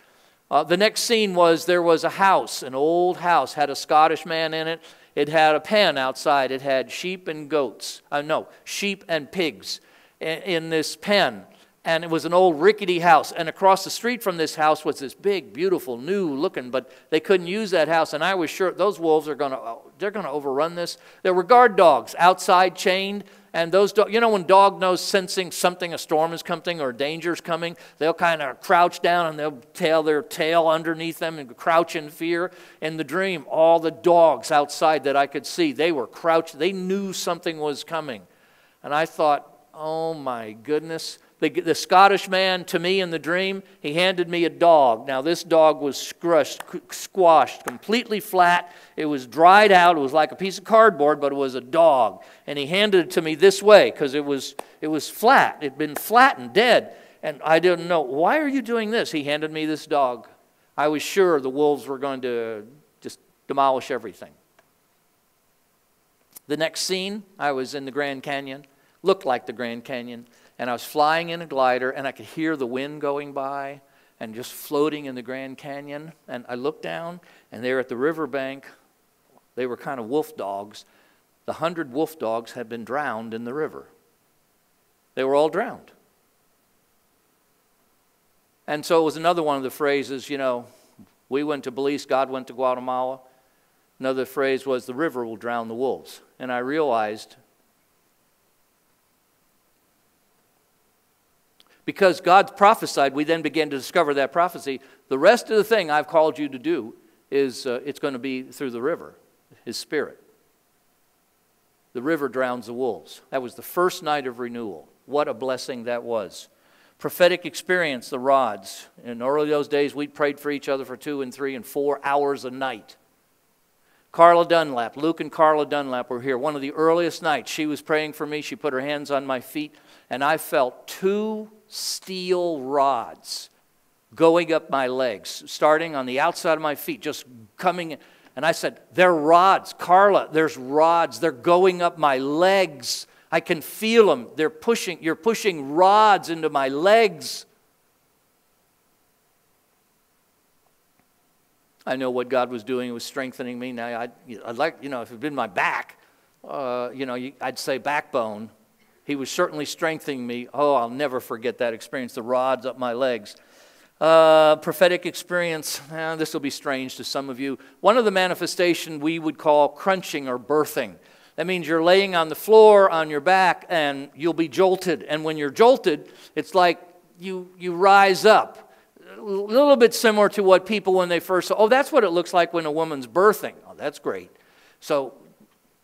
The next scene was there was a house, an old house, had a Scottish man in it. It had a pen outside. It had sheep and goats. Sheep and pigs in this pen. And it was an old rickety house. And across the street from this house was this big, beautiful, new looking, but they couldn't use that house. And I was sure those wolves they're going to overrun this. There were guard dogs outside chained. And those dogs, when dog knows sensing something, a storm is coming or danger is coming, they'll kind of crouch down and they'll tail their tail underneath them and crouch in fear. In the dream, all the dogs outside that I could see, they were crouched. They knew something was coming. And I thought, oh my goodness. The Scottish man, to me in the dream, he handed me a dog. Now this dog was squashed, completely flat. It was dried out. It was like a piece of cardboard, but it was a dog. And he handed it to me this way because it was flat. It had been flattened, dead. And I didn't know, why are you doing this? He handed me this dog. I was sure the wolves were going to just demolish everything. The next scene, I was in the Grand Canyon. Looked like the Grand Canyon. And I was flying in a glider, and I could hear the wind going by and just floating in the Grand Canyon. And I looked down, and they were at the riverbank. They were kind of wolf dogs. The 100 wolf dogs had been drowned in the river. They were all drowned. And so it was another one of the phrases, we went to Belize, God went to Guatemala. Another phrase was, the river will drown the wolves. And I realized, because God prophesied, we then began to discover that prophecy. The rest of the thing I've called you to do is it's going to be through the river, His Spirit. The river drowns the wolves. That was the first night of renewal. What a blessing that was. Prophetic experience, the rods. In early those days, we prayed for each other for 2 and 3 and 4 hours a night. Carla Dunlap, Luke and Carla Dunlap were here. One of the earliest nights, she was praying for me. She put her hands on my feet, and I felt 2 steel rods going up my legs, starting on the outside of my feet, just coming in. And I said, they're rods. Carla, there's rods. They're going up my legs. I can feel them. You're pushing rods into my legs. I know what God was doing. He was strengthening me. Now, I'd like, if it had been my back, I'd say backbone. He was certainly strengthening me. Oh, I'll never forget that experience, the rods up my legs. Prophetic experience, this will be strange to some of you. One of the manifestations we would call crunching or birthing. That means you're laying on the floor on your back and you'll be jolted. And when you're jolted, it's like you rise up. A little bit similar to what people when they first saw, that's what it looks like when a woman's birthing. Oh, that's great. So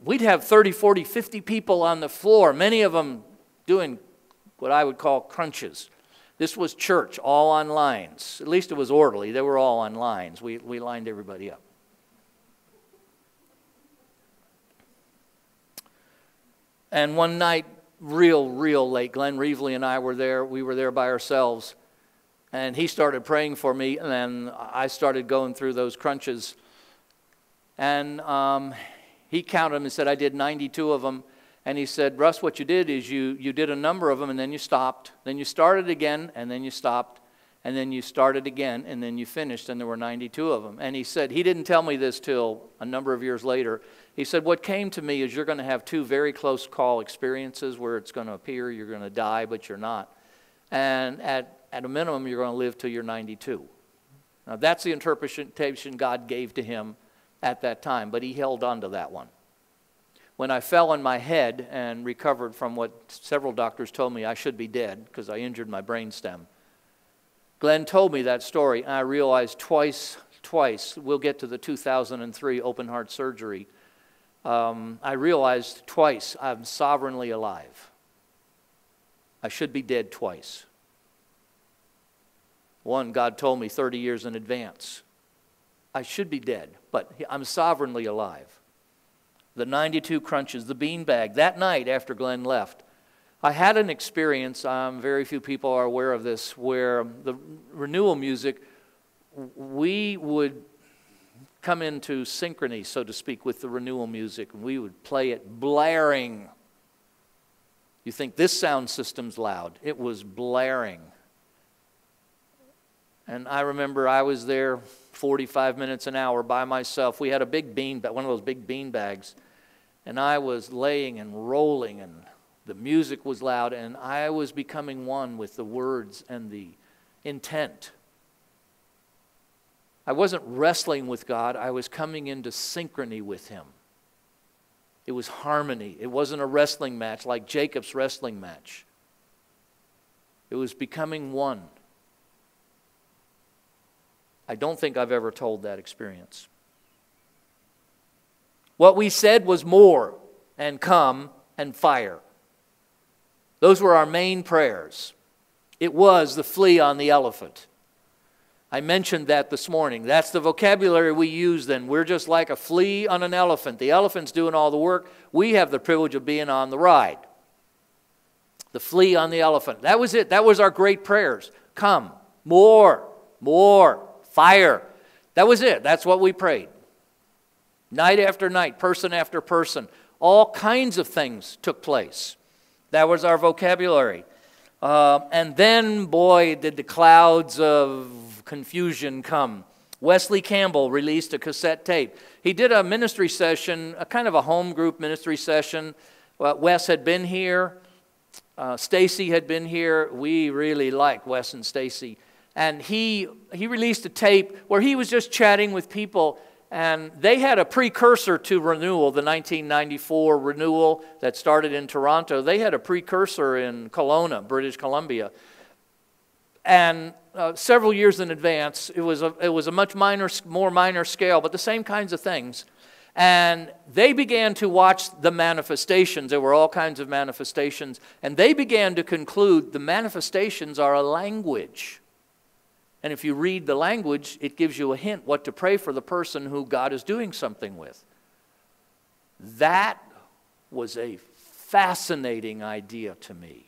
we'd have 30, 40, 50 people on the floor, many of them doing what I would call crunches. This was church, all on lines. At least it was orderly. They were all on lines. We lined everybody up. And one night, real late, Glenn Reevely and I were there. We were there by ourselves. And he started praying for me, and then I started going through those crunches. And he counted them and said, I did 92 of them. And he said, Russ, what you did is you did a number of them, and then you stopped. Then you started again, and then you stopped. And then you started again, and then you finished, and there were 92 of them. And he said, he didn't tell me this till a number of years later. He said, what came to me is you're going to have 2 very close call experiences where it's going to appear you're going to die, but you're not. And at a minimum, you're going to live till you're 92. Now, that's the interpretation God gave to him at that time, but he held on to that one. When I fell on my head and recovered from what several doctors told me I should be dead because I injured my brainstem, Glenn told me that story, and I realized twice, we'll get to the 2003 open heart surgery. I realized twice I'm sovereignly alive. I should be dead twice. One, God told me 30 years in advance. I should be dead, but I'm sovereignly alive. The 92 crunches, the beanbag. That night after Glenn left, I had an experience, very few people are aware of this, where the renewal music, we would come into synchrony, so to speak, with the renewal music, and we would play it blaring. You think this sound system's loud. It was blaring. And I remember I was there 45 minutes an hour by myself. We had a big one of those big bean bags, and I was laying and rolling, and the music was loud, and I was becoming one with the words and the intent. I wasn't wrestling with God. I was coming into synchrony with Him. It was harmony. It wasn't a wrestling match like Jacob's wrestling match. It was becoming one. I don't think I've ever told that experience. What we said was more and come and fire. Those were our main prayers. It was the flea on the elephant. I mentioned that this morning. That's the vocabulary we use then. We're just like a flea on an elephant. The elephant's doing all the work. We have the privilege of being on the ride. The flea on the elephant. That was it. That was our great prayers. Come, more, fire. That was it. That's what we prayed. Night after night, person after person. All kinds of things took place. That was our vocabulary. And then, boy, did the clouds of confusion come. Wesley Campbell released a cassette tape. He did a ministry session, a kind of a home group ministry session. Wes had been here. Stacy had been here. We really liked Wes and Stacy. And he released a tape where he was just chatting with people, and they had a precursor to renewal, the 1994 renewal that started in Toronto. They had a precursor in Kelowna, British Columbia. And several years in advance, it was a much more minor scale, but the same kinds of things. And they began to watch the manifestations. There were all kinds of manifestations. And they began to conclude the manifestations are a language. And if you read the language, it gives you a hint what to pray for the person who God is doing something with. That was a fascinating idea to me.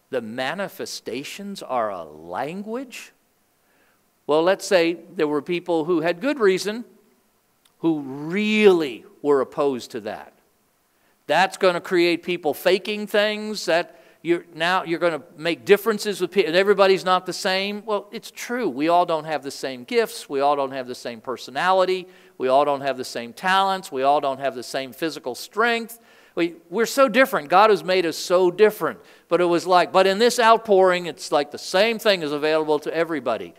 The manifestations are a language? Well, let's say there were people who had good reason who really were opposed to that. That's going to create people faking things. Now you're going to make differences with people, and everybody's not the same. Well, it's true. We all don't have the same gifts. We all don't have the same personality. We all don't have the same talents. We all don't have the same physical strength. We're so different. God has made us so different. But in this outpouring, it's like the same thing is available to everybody.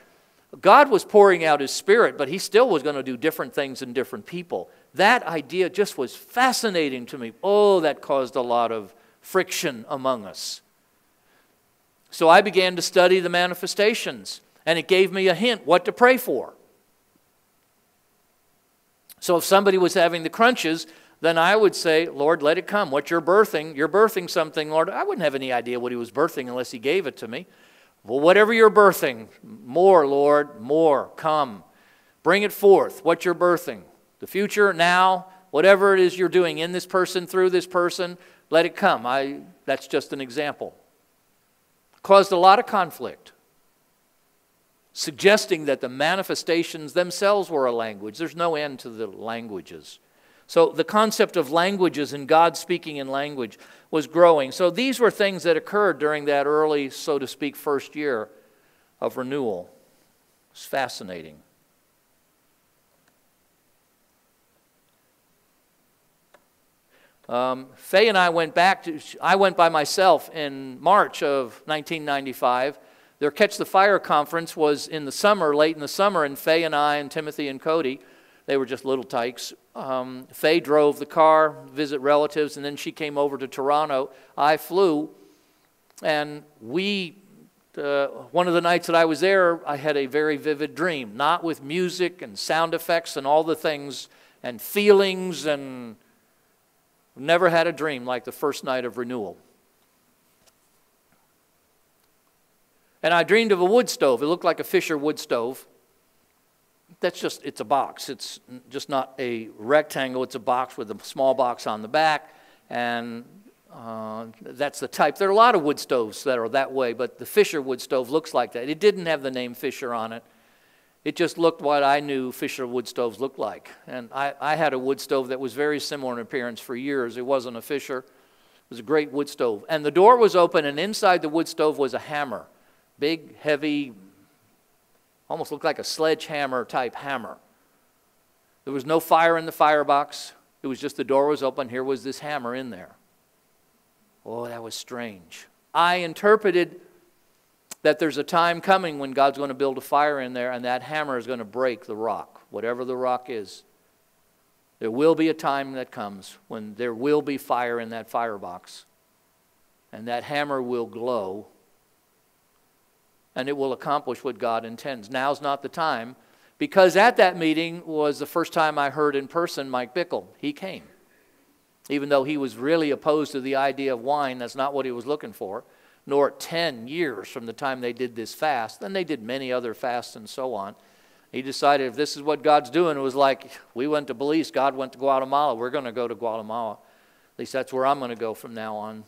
God was pouring out His Spirit, but He still was going to do different things in different people. That idea just was fascinating to me. Oh, that caused a lot of friction among us. So I began to study the manifestations, and it gave me a hint what to pray for. So if somebody was having the crunches, then I would say, Lord, let it come. What you're birthing something, Lord. I wouldn't have any idea what He was birthing unless He gave it to me. Well, whatever you're birthing, more, Lord, more, come. Bring it forth, what you're birthing. The future, now, whatever it is you're doing in this person, through this person, let it come. That's just an example. Caused a lot of conflict, suggesting that the manifestations themselves were a language. There's no end to the languages. So the concept of languages and God speaking in language was growing. So these were things that occurred during that early, so to speak, first year of renewal. It's fascinating. Faye and I went I went by myself in March of 1995. Their Catch the Fire conference was in the summer, late in the summer, and Faye and I and Timothy and Cody, they were just little tykes. Faye drove the car, visit relatives, and then she came over to Toronto. I flew, and one of the nights that I was there, I had a very vivid dream, not with music and sound effects and all the things and feelings and Never had a dream like the first night of renewal. And I dreamed of a wood stove. It looked like a Fisher wood stove. It's a box. It's just not a rectangle. It's a box with a small box on the back. And that's the type. There are a lot of wood stoves that are that way, but the Fisher wood stove looks like that. It didn't have the name Fisher on it. It just looked what I knew Fisher wood stoves looked like. And I had a wood stove that was very similar in appearance for years. It wasn't a Fisher. It was a great wood stove. And the door was open, and inside the wood stove was a hammer. Big, heavy, almost looked like a sledgehammer type hammer. There was no fire in the firebox. It was just the door was open. Here was this hammer in there. Oh, that was strange. I interpreted that there's a time coming when God's going to build a fire in there, and that hammer is going to break the rock, whatever the rock is. There will be a time that comes when there will be fire in that firebox, and that hammer will glow, and it will accomplish what God intends. Now's not the time, because at that meeting was the first time I heard in person Mike Bickle. He came. Even though he was really opposed to the idea of wine, that's not what he was looking for. Nor 10 years from the time they did this fast. Then they did many other fasts and so on. He decided if this is what God's doing, it was like we went to Belize, God went to Guatemala. We're going to go to Guatemala. At least that's where I'm going to go from now on.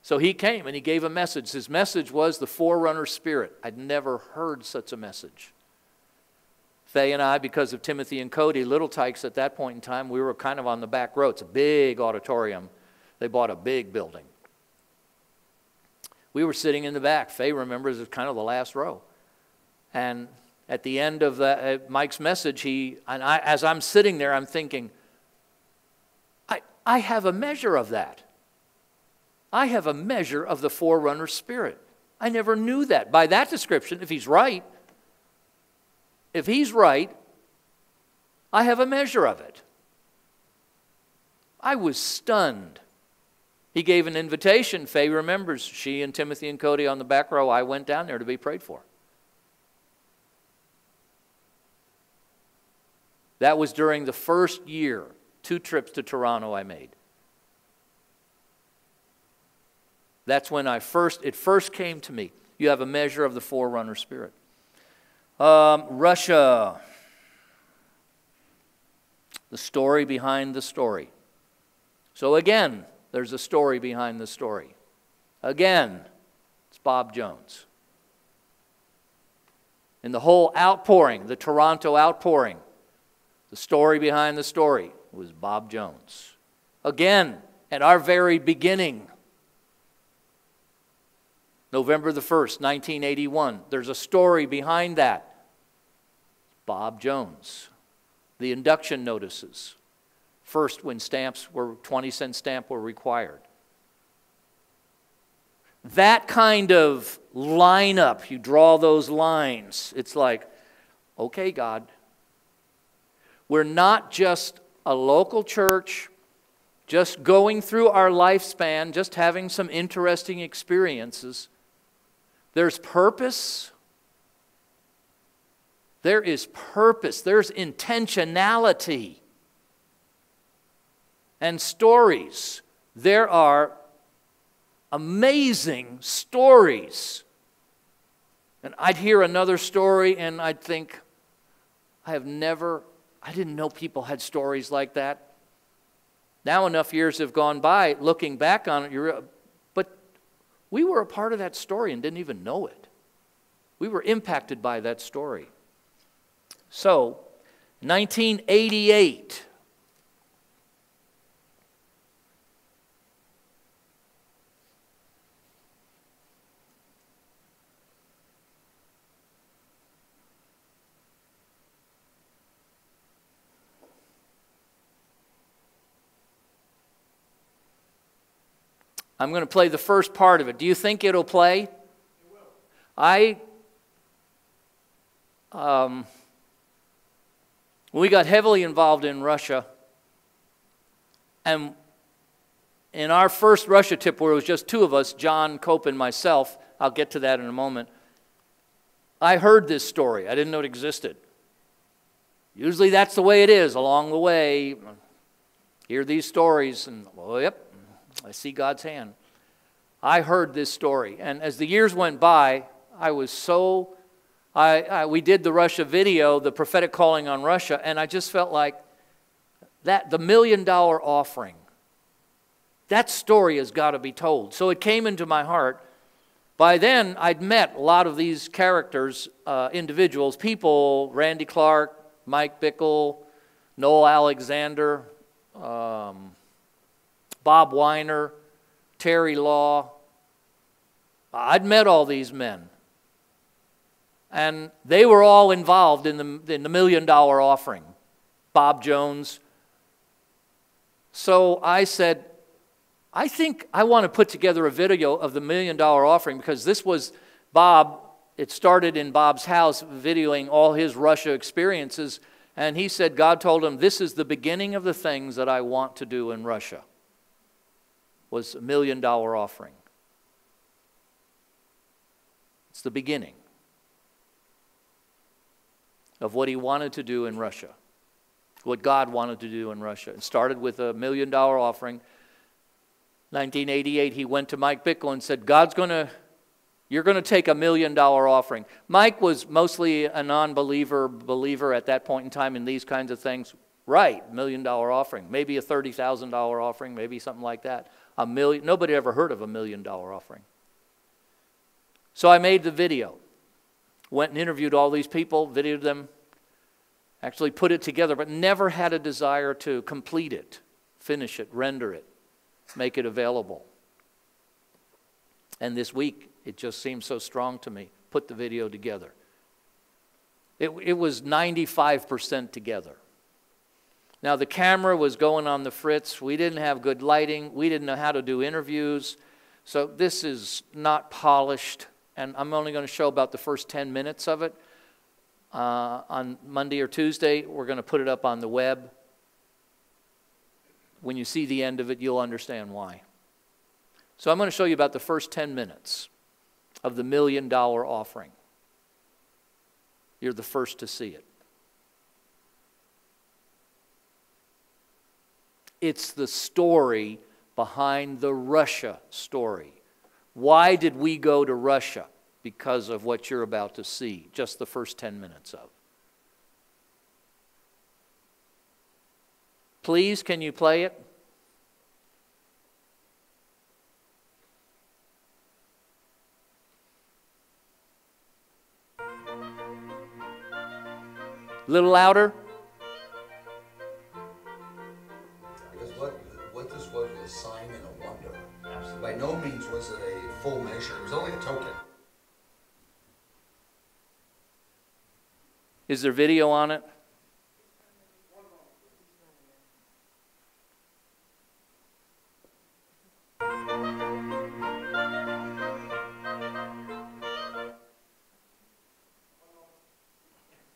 So he came and he gave a message. His message was the forerunner spirit. I'd never heard such a message. Faye and I, because of Timothy and Cody, Little Tykes at that point in time, we were kind of on the back row. It's a big auditorium. They bought a big building. We were sitting in the back. Faye remembers it was kind of the last row. And at the end of Mike's message, as I'm sitting there, I'm thinking, I have a measure of that. I have a measure of the forerunner spirit. I never knew that. By that description, if he's right, I have a measure of it. I was stunned. He gave an invitation. Faye remembers, she and Timothy and Cody on the back row, I went down there to be prayed for. That was during the first year, 2 trips to Toronto I made. That's when it first came to me. You have a measure of the forerunner spirit. Russia. The story behind the story. So again, there's a story behind the story. Again, it's Bob Jones. In the whole outpouring, the Toronto outpouring, the story behind the story was Bob Jones. Again, at our very beginning, November the 1st, 1981, there's a story behind that. Bob Jones. The induction notices. First, when 20-cent stamp were required. That kind of lineup, you draw those lines. It's like, okay, God, we're not just a local church, just going through our lifespan, just having some interesting experiences. There's purpose. There is purpose. There's intentionality. And stories. There are amazing stories. And I'd hear another story and I'd think, I didn't know people had stories like that. Now enough years have gone by, looking back on it, but we were a part of that story and didn't even know it. We were impacted by that story. So, 1988. I'm going to play the first part of it. Do you think it'll play? It will. We got heavily involved in Russia. And in our first Russia trip, where it was just 2 of us, John, Cope, and myself, I'll get to that in a moment, I heard this story. I didn't know it existed. Usually that's the way it is along the way. hear these stories, and, well, yep, I see God's hand. I heard this story, and as the years went by, I was so, we did the Russia video, the prophetic calling on Russia, and I just felt like that the $1 million offering, that story has got to be told. So it came into my heart. By then, I'd met a lot of these characters, individuals, people, Randy Clark, Mike Bickle, Noel Alexander, Bob Weiner, Terry Law. I'd met all these men. And they were all involved in the $1 million offering. Bob Jones. So I said, I think I want to put together a video of the $1 million offering, because this was Bob. It started in Bob's house, videoing all his Russia experiences. And he said God told him, this is the beginning of the things that I want to do in Russia. Was $1 million offering. It's the beginning of what he wanted to do in Russia. What God wanted to do in Russia. It started with a $1 million offering. 1988, he went to Mike Bickle and said, you're going to take a $1 million offering. Mike was mostly a believer at that point in time in these kinds of things. Right, $1 million offering. Maybe a $30,000 offering, maybe something like that. Nobody ever heard of a $1 million offering. So I made the video. Went and interviewed all these people, videoed them, actually put it together, but never had a desire to complete it, finish it, render it, make it available. And this week, it just seemed so strong to me. Put the video together. It was 95% together. Now, the camera was going on the fritz. We didn't have good lighting. We didn't know how to do interviews. So this is not polished. And I'm only going to show about the first 10 minutes of it. On Monday or Tuesday, we're going to put it up on the web. When you see the end of it, you'll understand why. So I'm going to show you about the first 10 minutes of the $1 million offering. You're the first to see it. It's the story behind the Russia story. Why did we go to Russia? Because of what you're about to see, just the first 10 minutes of. Please, can you play it? A little louder. Because what this was a sign and a wonder. Absolutely. By no means was it a full measure. It was only a token. Is there video on it?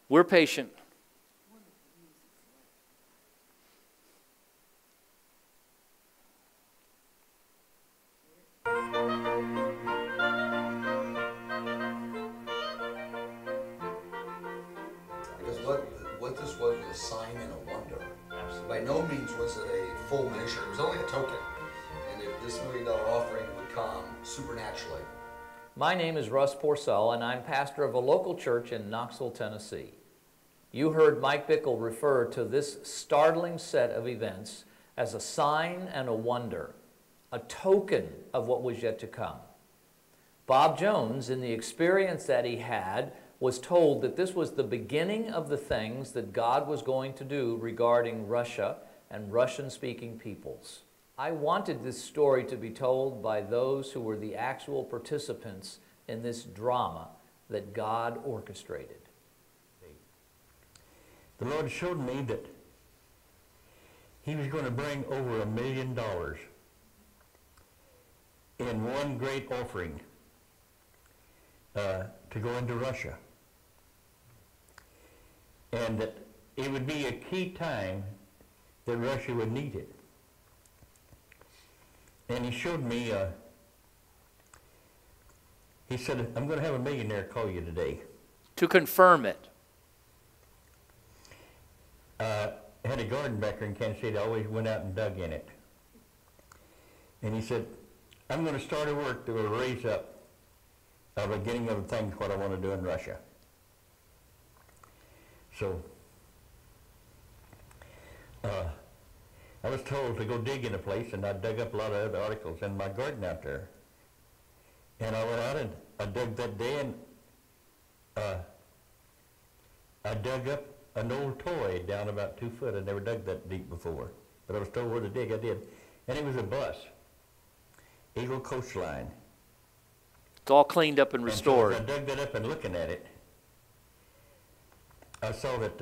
We're patient. Because what this was a sign and a wonder. Absolutely. By no means was it a full measure. It was only a token. And if this $1 million offering would come supernaturally. My name is Russ Porcella, and I'm pastor of a local church in Knoxville, Tennessee. You heard Mike Bickle refer to this startling set of events as a sign and a wonder, a token of what was yet to come. Bob Jones, in the experience that he had, was told that this was the beginning of the things that God was going to do regarding Russia and Russian-speaking peoples. I wanted this story to be told by those who were the actual participants in this drama that God orchestrated. The Lord showed me that He was going to bring over $1 million in one great offering to go into Russia. And that it would be a key time that Russia would need it. And He showed me, He said, I'm going to have a millionaire call you today. To confirm it. had a garden back there in Kansas City. I always went out and dug in it. And he said, I'm going to start a work that will raise up a beginning of things what I want to do in Russia. So I was told to go dig in a place, and I dug up a lot of other articles in my garden out there. And I went out and I dug that day, and I dug up an old toy down about 2 foot. I never dug that deep before, but I was told where to dig. I did. And it was a bus, Eagle Coastline. It's all cleaned up and restored. And so as I dug that up and looking at it, I saw that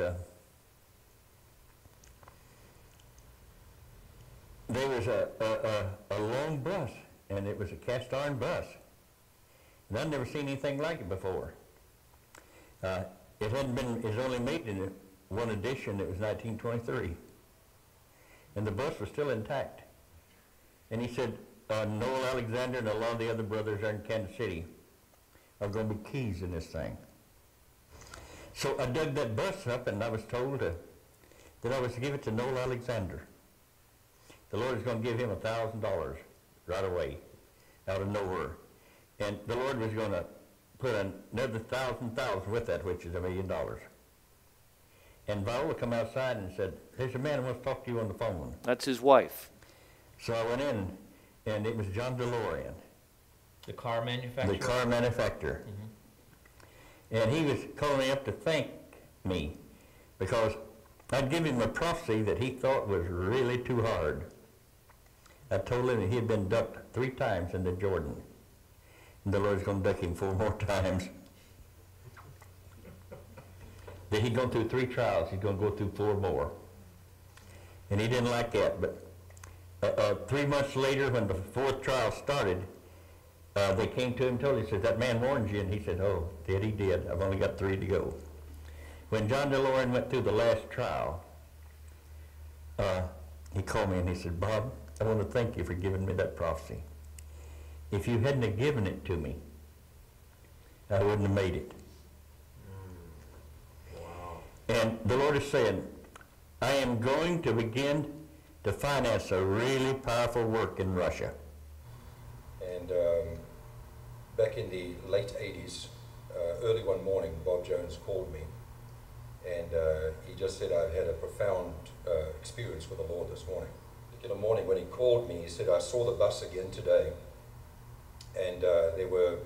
there was a long bus, and it was a cast iron bus. And I'd never seen anything like it before. It hadn't been, it was only made in one edition. It was 1923. And the bus was still intact. And he said, Noel Alexander and a lot of the other brothers there in Kansas City are going to be keys in this thing. So I dug that bus up, and I was told that I was to give it to Noel Alexander. The Lord is going to give him $1,000 right away, out of nowhere. And the Lord was going to put another thousand with that, which is $1 million. And Viola come outside and said, there's a man who wants to talk to you on the phone. That's his wife. So I went in, and it was John DeLorean. The car manufacturer? The car manufacturer. Mm-hmm. And he was calling me up to thank me because I'd given him a prophecy that he thought was really too hard. I told him that he had been ducked 3 times into Jordan. And the Lord's going to duck him 4 more times. That he'd gone through 3 trials. He's going to go through 4 more. And he didn't like that. But 3 months later, when the 4th trial started, they came to him and told him, he said, that man warned you. And he said, oh, he did. I've only got 3 to go. When John DeLorean went through the last trial, he called me and he said, Bob, I want to thank you for giving me that prophecy. If you hadn't have given it to me, I wouldn't have made it. Wow. And the Lord is saying, I am going to begin to finance a really powerful work in Russia. And back in the late 80s, early one morning, Bob Jones called me, and he just said, I've had a profound experience with the Lord this morning. In the morning when he called me, he said, I saw the bus again today, and there were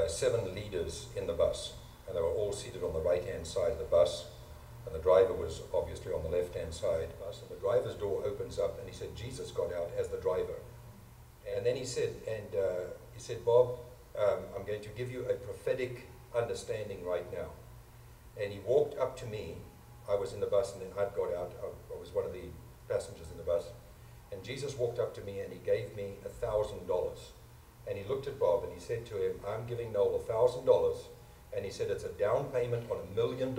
7 leaders in the bus, and they were all seated on the right-hand side of the bus, and the driver was obviously on the left-hand side. And the driver's door opens up, and he said, Jesus got out as the driver. And then he said, Bob, I'm going to give you a prophetic understanding right now. And he walked up to me. I was in the bus, and then I'd got out. I was one of the passengers in the bus. And Jesus walked up to me, and he gave me $1,000. And he looked at Bob, and he said to him, I'm giving Noel $1,000. And he said, it's a down payment on $1 million,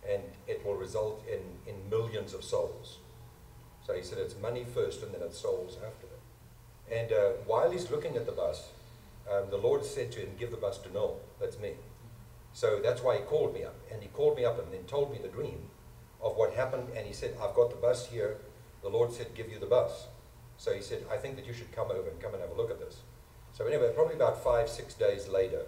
and it will result in millions of souls. So he said, it's money first, and then it's souls after that. And while he's looking at the bus, the Lord said to him, give the bus to Noel. That's me. So that's why he called me up. And he called me up and then told me the dream of what happened. And he said, I've got the bus here. The Lord said, give you the bus. So he said, I think that you should come over and come and have a look at this. So anyway, probably about 5-6 days later,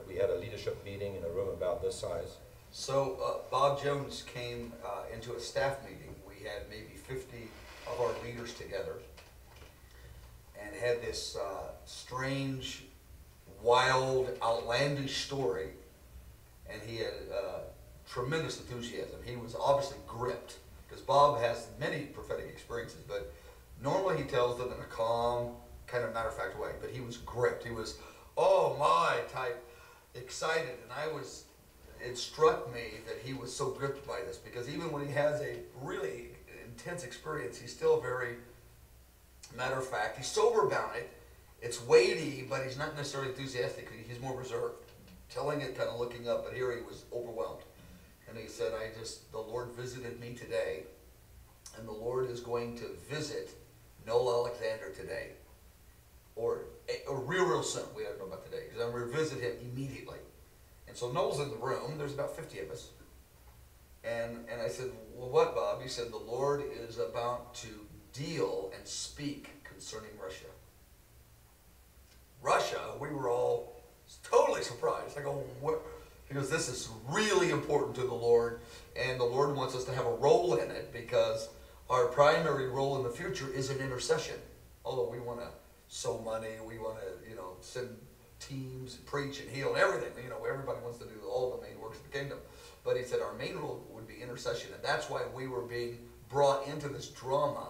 we had a leadership meeting in a room about this size. So Bob Jones came into a staff meeting. We had maybe 50 of our leaders together and had this strange, wild, outlandish story. And he had tremendous enthusiasm. He was obviously gripped, because Bob has many prophetic experiences, but normally he tells them in a calm, kind of matter-of-fact way. But he was gripped. He was, oh my, type excited. And it struck me that he was so gripped by this, because even when he has a really intense experience, he's still very matter-of-fact. He's sober about it. It's weighty, but he's not necessarily enthusiastic. He's more reserved, telling it, kind of looking up, but here he was overwhelmed. And he said, the Lord visited me today, and the Lord is going to visit Noel Alexander today, or real soon. We don't know about today, because I'm going to visit him immediately. And so Noel's in the room. There's about 50 of us. And I said, well, what, Bob? He said, the Lord is about to deal and speak concerning Russia. Russia, we were all totally surprised. I go, what? He goes, this is really important to the Lord, and the Lord wants us to have a role in it because our primary role in the future is in intercession. Although we want to sow money, we want to, send teams, preach and heal and everything. Everybody wants to do all the main works of the kingdom. But he said our main role would be intercession, and that's why we were being brought into this drama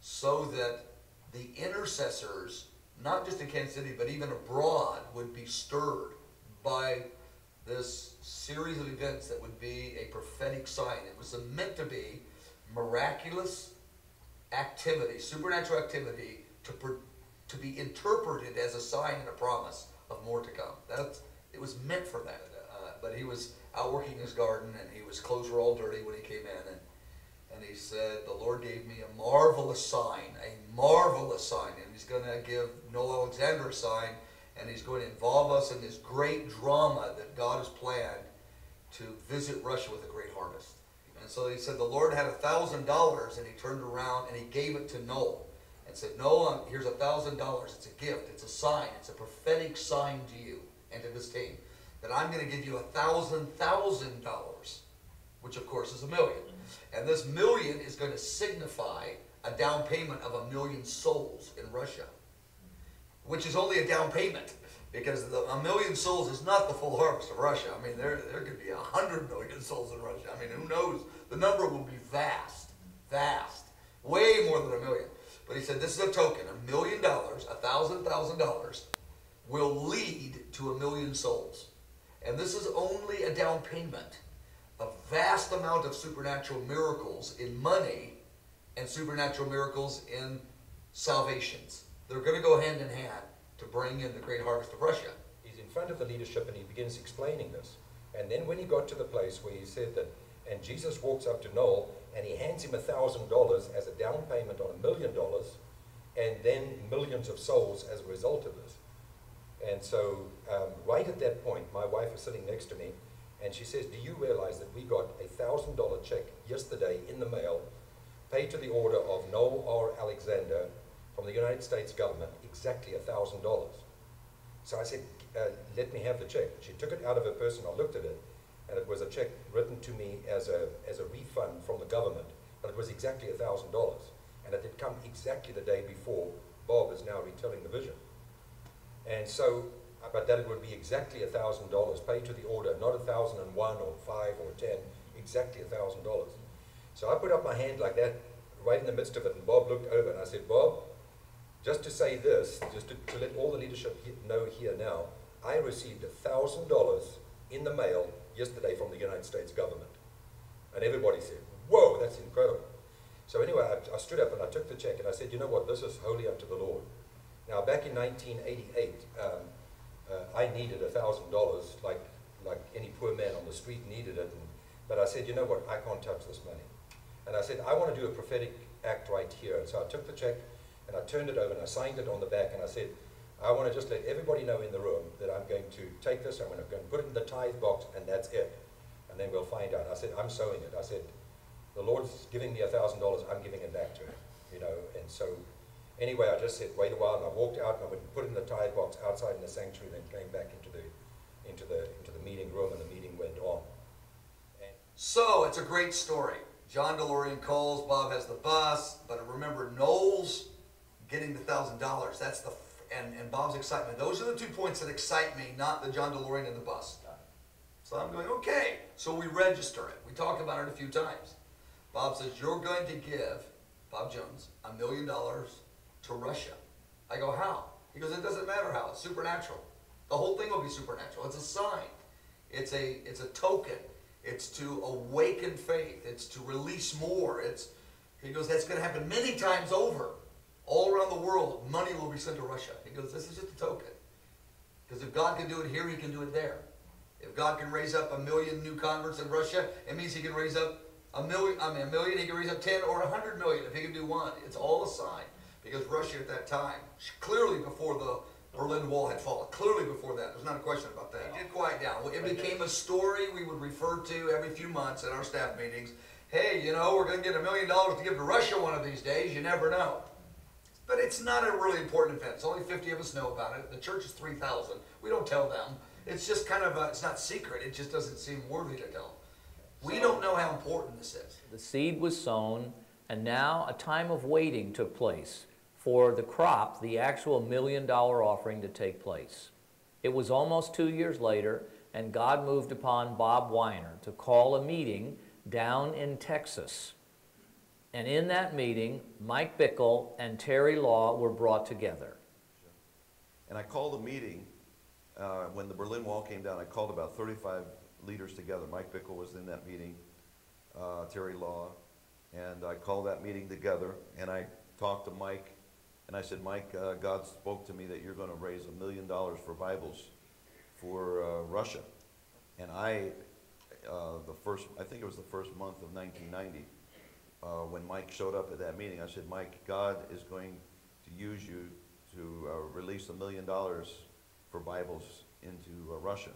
so that the intercessors, not just in Kansas City, but even abroad, would be stirred by this series of events that would be a prophetic sign. It was meant to be miraculous activity, supernatural activity, to be interpreted as a sign and a promise of more to come. It was meant for that. But he was out working his garden, and his clothes were all dirty when he came in, and he said, the Lord gave me a marvelous sign, and he's going to give Noel Alexander a sign, and he's going to involve us in this great drama that God has planned to visit Russia with a great harvest. And so he said the Lord had $1,000, and he turned around and he gave it to Noel and said, Noel, here's $1,000. It's a gift. It's a sign. It's a prophetic sign to you and to this team that I'm going to give you $1,000, which of course is $1 million. And this $1 million is going to signify a down payment of 1 million souls in Russia, which is only a down payment, because 1 million souls is not the full harvest of Russia. I mean, there could be 100 million souls in Russia. I mean, who knows? The number will be vast, way more than 1 million. But he said this is a token. $1 million, $1,000 will lead to 1 million souls. And this is only a down payment. A vast amount of supernatural miracles in money and supernatural miracles in salvations. They're going to go hand in hand to bring in the great harvest of Russia. He's in front of the leadership and he begins explaining this. And then when he got to the place where he said that, and Jesus walks up to Noel and he hands him $1,000 as a down payment on $1 million, and then millions of souls as a result of this. And so right at that point, my wife is sitting next to me, and she says, do you realize that we got a $1,000 check yesterday in the mail, paid to the order of Noel R. Alexander from the United States government, exactly $1,000. So I said, let me have the check. She took it out of her purse and I looked at it, and it was a check written to me as a refund from the government, but it was exactly $1,000. And it had come exactly the day before Bob is now retelling the vision. And so, but that it would be exactly $1,000 paid to the order, not 1,001 or 5 or 10, exactly $1,000. So I put up my hand like that, right in the midst of it, and Bob looked over and I said, Bob, just to say this, just to let all the leadership know here now, I received $1,000 in the mail yesterday from the United States government. And everybody said, whoa, that's incredible. So anyway, I stood up and I took the check and I said, you know what, this is holy unto the Lord. Now, back in 1988, I needed $1,000, like any poor man on the street needed it. But I said, you know what, I can't touch this money. And I said, I want to do a prophetic act right here. And so I took the check and I turned it over and I signed it on the back and I said, I want to just let everybody know in the room that I'm going to take this, I'm going to put it in the tithe box, and that's it. And then we'll find out. I said, I'm sowing it. I said, the Lord's giving me $1,000, I'm giving it back to him. And so anyway, I just said, wait a while, and I walked out and I would put it in the tithe box outside in the sanctuary, then came back into the meeting room, and the meeting went on. So it's a great story. John DeLorean calls, Bob has the bus, but remember, Noel's getting the $1,000. That's and Bob's excitement. Those are the 2 points that excite me, not the John DeLorean and the bus. So I'm going, okay. So we register it. We talked about it a few times. Bob says, you're going to give, Bob Jones, $1 million to Russia. I go, how? He goes, it doesn't matter how. It's supernatural. The whole thing will be supernatural. It's a sign. It's a token. It's to awaken faith. It's to release more. He goes, that's going to happen many times over. All around the world, money will be sent to Russia. He goes, this is just a token. Because if God can do it here, he can do it there. If God can raise up 1 million new converts in Russia, it means he can raise up a million, he can raise up 10 or 100 million if he can do one. It's all a sign. Because Russia at that time, clearly before Berlin Wall had fallen. Clearly before that. There's not a question about that. It did quiet down. It became a story we would refer to every few months at our staff meetings. Hey, you know, we're going to get $1 million to give to Russia one of these days. You never know. But it's not a really important event. It's only 50 of us know about it. The church is 3,000. We don't tell them. It's just kind of, it's not secret. It just doesn't seem worthy to tell. We don't know how important this is. The seed was sown, and now a time of waiting took place for the crop, the actual $1 million offering, to take place. It was almost 2 years later, and God moved upon Bob Weiner to call a meeting down in Texas. And in that meeting, Mike Bickle and Terry Law were brought together. And I called a meeting when the Berlin Wall came down. I called about 35 leaders together. Mike Bickle was in that meeting, Terry Law, and I called that meeting together, and I talked to Mike, and I said, Mike, God spoke to me that you're going to raise $1 million for Bibles for Russia. And I think it was the first month of 1990, when Mike showed up at that meeting, I said, Mike, God is going to use you to release $1 million for Bibles into Russia.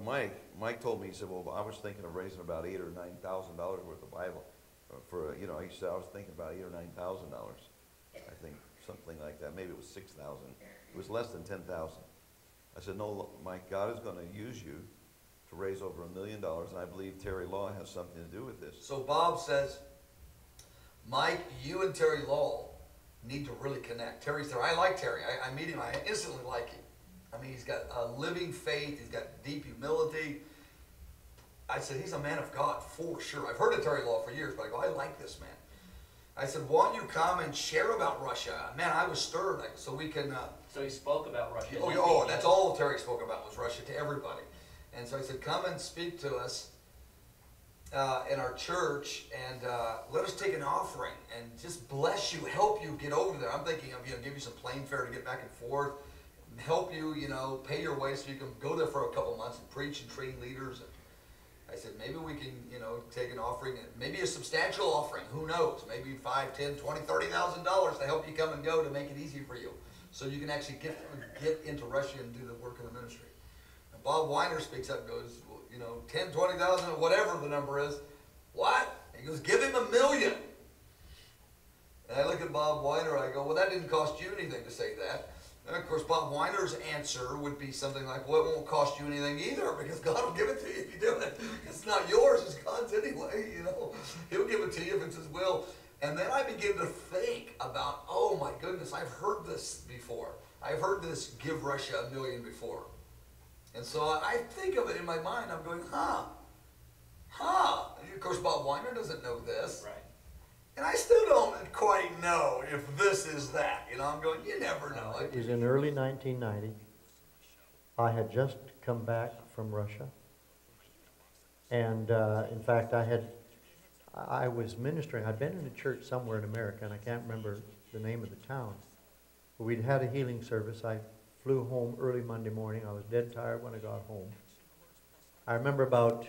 Mike told me, he said, well, I was thinking of raising about $8,000 or $9,000 worth of Bible for, you know, he said, I was thinking about $8,000 or $9,000. I think something like that. Maybe it was 6,000. It was less than 10,000. I said, no, Mike, God is going to use you to raise over $1 million, and I believe Terry Law has something to do with this. So Bob says, Mike, you and Terry Law need to really connect. Terry's there. I like Terry. I meet him. I instantly like him. I mean, he's got a living faith. He's got deep humility. I said, he's a man of God for sure. I've heard of Terry Law for years, but I go, I like this man. I said, why don't you come and share about Russia? Man, I was stirred. So we can... So he spoke about Russia. Oh, that's all Terry spoke about was Russia to everybody. And so I said, come and speak to us in our church, and let us take an offering and just bless you, help you get over there. I'm thinking of, you know, give you some plane fare to get back and forth, help you, you know, pay your way so you can go there for a couple months and preach and train leaders. And I said, maybe we can, you know, take an offering, and maybe a substantial offering, who knows, maybe $5, $10, $20, $30,000 to help you come and go, to make it easy for you, so you can actually get into Russia and do the work of the ministry. And Bob Weiner speaks up and goes, well, you know, 10, 20,000, whatever the number is. What? He goes, give him $1 million. And I look at Bob Weiner, I go, well, that didn't cost you anything to say that. And of course, Bob Weiner's answer would be something like, well, it won't cost you anything either, because God will give it to you if you do it. It's not yours, it's God's anyway, you know. He'll give it to you if it's His will. And then I begin to think about, oh my goodness, I've heard this before. I've heard this, give Russia $1 million before. And so I think of it in my mind, I'm going, and of course, Bob Weiner doesn't know this. Right. And I still don't quite know if this is that. You know, I'm going, you never know. It was in early 1990. I had just come back from Russia. And in fact, I was ministering. I'd been in a church somewhere in America, and I can't remember the name of the town. But we'd had a healing service. I flew home early Monday morning. I was dead tired when I got home. I remember about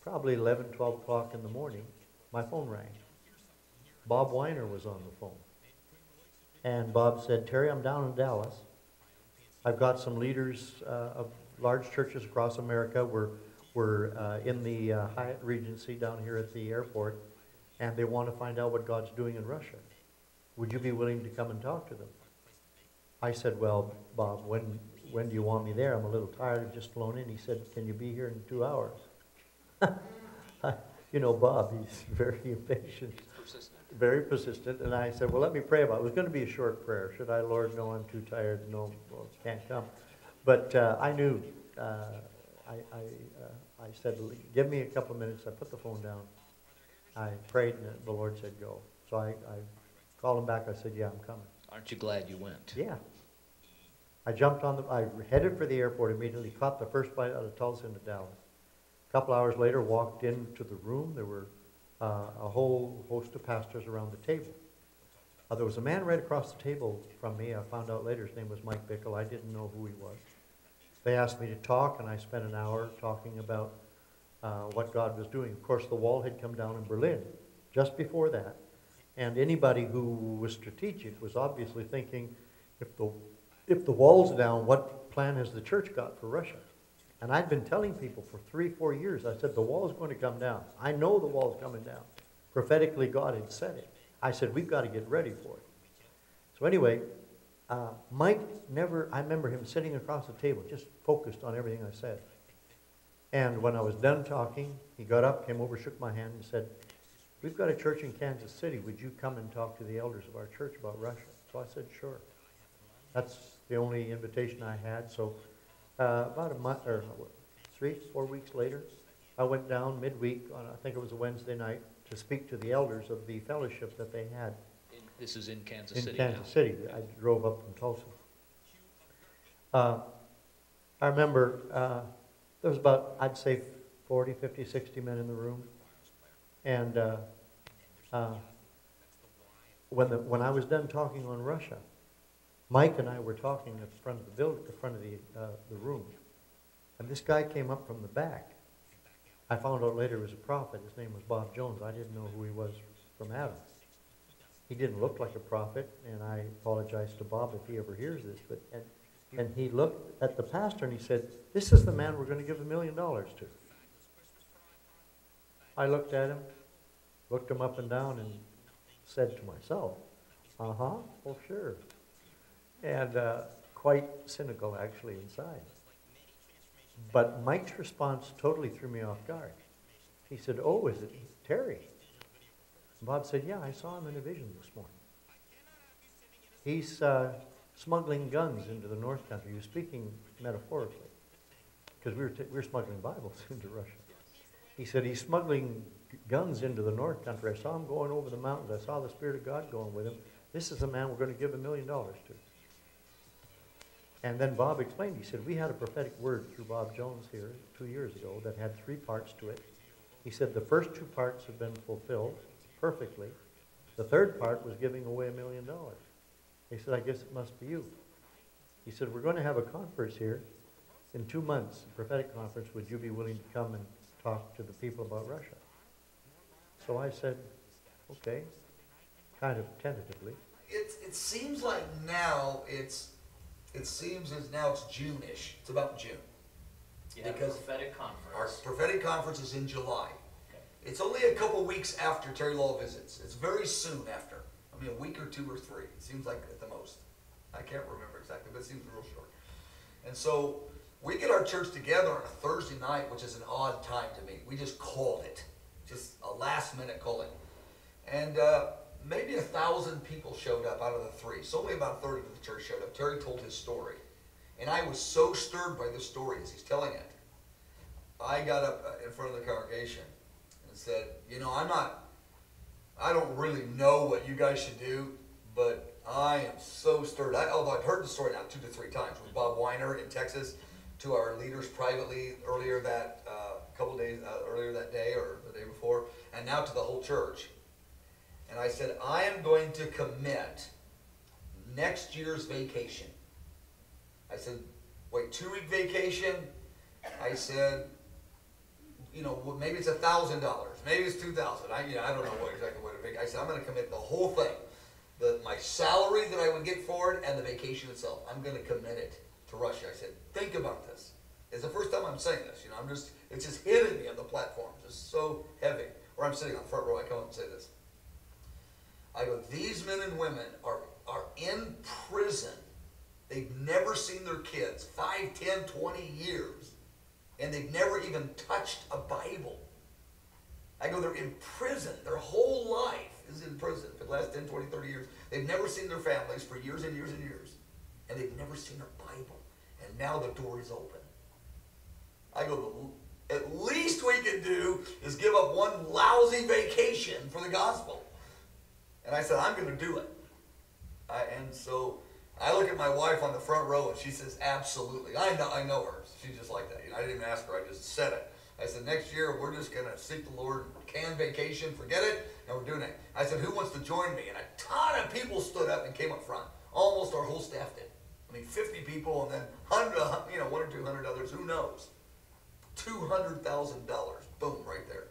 probably 11, 12 o'clock in the morning, my phone rang. Bob Weiner was on the phone. And Bob said, Terry, I'm down in Dallas. I've got some leaders of large churches across America. We're in the Hyatt Regency down here at the airport, and they want to find out what God's doing in Russia. Would you be willing to come and talk to them? I said, well, Bob, when do you want me there? I'm a little tired. I've just flown in. He said, can you be here in 2 hours? You know, Bob, he's very impatient. Very persistent, and I said, well, let me pray about it. It was going to be a short prayer. Should I, Lord? No, I'm too tired. No, well, can't come. But I knew. I said, give me a couple of minutes. I put the phone down. I prayed, and the Lord said, go. So I called him back. I said, yeah, I'm coming. Aren't you glad you went? Yeah. I jumped on I headed for the airport immediately, caught the first flight out of Tulsa into Dallas. A couple hours later, walked into the room. There were a whole host of pastors around the table. There was a man right across the table from me. I found out later his name was Mike Bickle. I didn't know who he was. They asked me to talk, and I spent an hour talking about what God was doing. Of course, the wall had come down in Berlin just before that. And anybody who was strategic was obviously thinking, if the if the wall's down, what plan has the church got for Russia? And I'd been telling people for 3-4 years, I said, the wall's going to come down. I know the wall's coming down. Prophetically, God had said it. I said, we've got to get ready for it. So anyway, Mike never, I remember him sitting across the table, just focused on everything I said. And when I was done talking, he got up, came over, shook my hand, and said, we've got a church in Kansas City. Would you come and talk to the elders of our church about Russia? So I said, sure. That's the only invitation I had. So about a month, or 3-4 weeks later, I went down midweek on, I think it was a Wednesday night, to speak to the elders of the fellowship that they had. This is in Kansas City In Kansas now. City. I drove up from Tulsa. I remember there was about, I'd say, 40, 50, 60 men in the room. And when I was done talking on Russia, Mike and I were talking at the front of the building, the front of the room. And this guy came up from the back. I found out later he was a prophet. His name was Bob Jones. I didn't know who he was from Adam. He didn't look like a prophet, and I apologize to Bob if he ever hears this. But and he looked at the pastor and he said, "This is the man we're going to give $1 million to." I looked at him, looked him up and down, and said to myself, "Uh-huh, well, sure." And quite cynical, actually, inside. But Mike's response totally threw me off guard. He said, "Oh, is it Terry?" Bob said, "Yeah, I saw him in a vision this morning. He's smuggling guns into the North Country." He was speaking metaphorically, because we were smuggling Bibles into Russia. He said, he's smuggling guns into the North Country. I saw him going over the mountains. I saw the Spirit of God going with him. This is the man we're going to give $1 million to. And then Bob explained, he said, we had a prophetic word through Bob Jones here 2 years ago that had 3 parts to it. He said the first 2 parts have been fulfilled perfectly. The third part was giving away $1 million. He said, I guess it must be you. He said, we're going to have a conference here in 2 months, a prophetic conference. Would you be willing to come and talk to the people about Russia? So I said, okay, kind of tentatively. It seems like now it seems as now it's June-ish. It's about June. You have a prophetic conference. Our prophetic conference is in July. Okay. It's only a couple weeks after Terry Law visits. It's very soon after. I mean, a week or 2 or 3. It seems like at the most. I can't remember exactly, but it seems real short. And so we get our church together on a Thursday night, which is an odd time to me. We just called it. Just a last-minute calling. And maybe 1,000 people showed up out of the 3. So only about 30 of the church showed up. Terry told his story. And I was so stirred by this story as he's telling it. I got up in front of the congregation and said, you know, I don't really know what you guys should do, but I am so stirred. Although I've heard the story now 2 to 3 times with Bob Weiner in Texas, to our leaders privately earlier that couple days earlier that day or the day before, and now to the whole church. And I said, I am going to commit next year's vacation. I said, wait, 2-week vacation? I said, you know, maybe it's $1,000, maybe it's $2,000. I don't know exactly what it is. I said, I'm going to commit the whole thing, my salary that I would get for it, and the vacation itself. I'm going to commit it to Russia. I said, think about this. It's the first time I'm saying this. You know, it's just hitting me on the platform, just so heavy. Or I'm sitting on the front row. I come up and say this. I go, these men and women are in prison. They've never seen their kids 5, 10, 20 years. And they've never even touched a Bible. I go, they're in prison. Their whole life is in prison for the last 10, 20, 30 years. They've never seen their families for years and years and years. And they've never seen a Bible. And now the door is open. I go, at least we can do is give up one lousy vacation for the gospel. And I said, I'm going to do it. And so I look at my wife on the front row, and she says, absolutely. I know her. She's just like that. You know, I didn't even ask her. I just said it. I said, next year, we're just going to seek the Lord, can vacation, forget it, and we're doing it. I said, who wants to join me? And a ton of people stood up and came up front. Almost our whole staff did. I mean, 50 people, and then 100, 1 or 200 others. Who knows? $200,000. Boom, right there.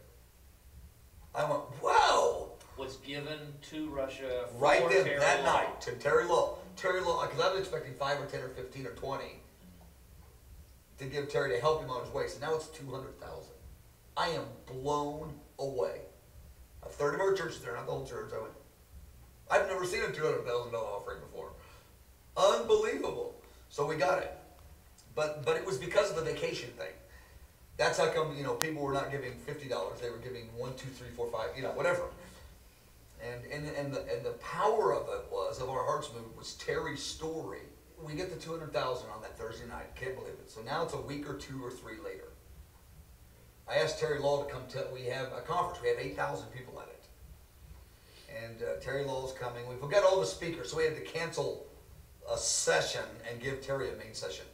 I went, whoa. Was given to Russia for Right then, Terry that Law. night, to Terry Law. Terry Law, because I was expecting 5 or 10 or 15 or 20 to give Terry to help him on his way. So now it's 200,000. I am blown away. A third of our church is there, not the whole church. I've never seen a $200,000 offering before. Unbelievable. So we got it. But it was because of the vacation thing. That's how come, people were not giving $50. They were giving 1, 2, 3, 4, 5, whatever. And the power of it was, of our hearts movement, was Terry's story. We get the 200,000 on that Thursday night. Can't believe it. So now it's a week or 2 or 3 later. I asked Terry Law to come to, we have a conference. We have 8,000 people at it. And Terry Law's coming. We forgot all the speakers, so we had to cancel a session and give Terry a main session.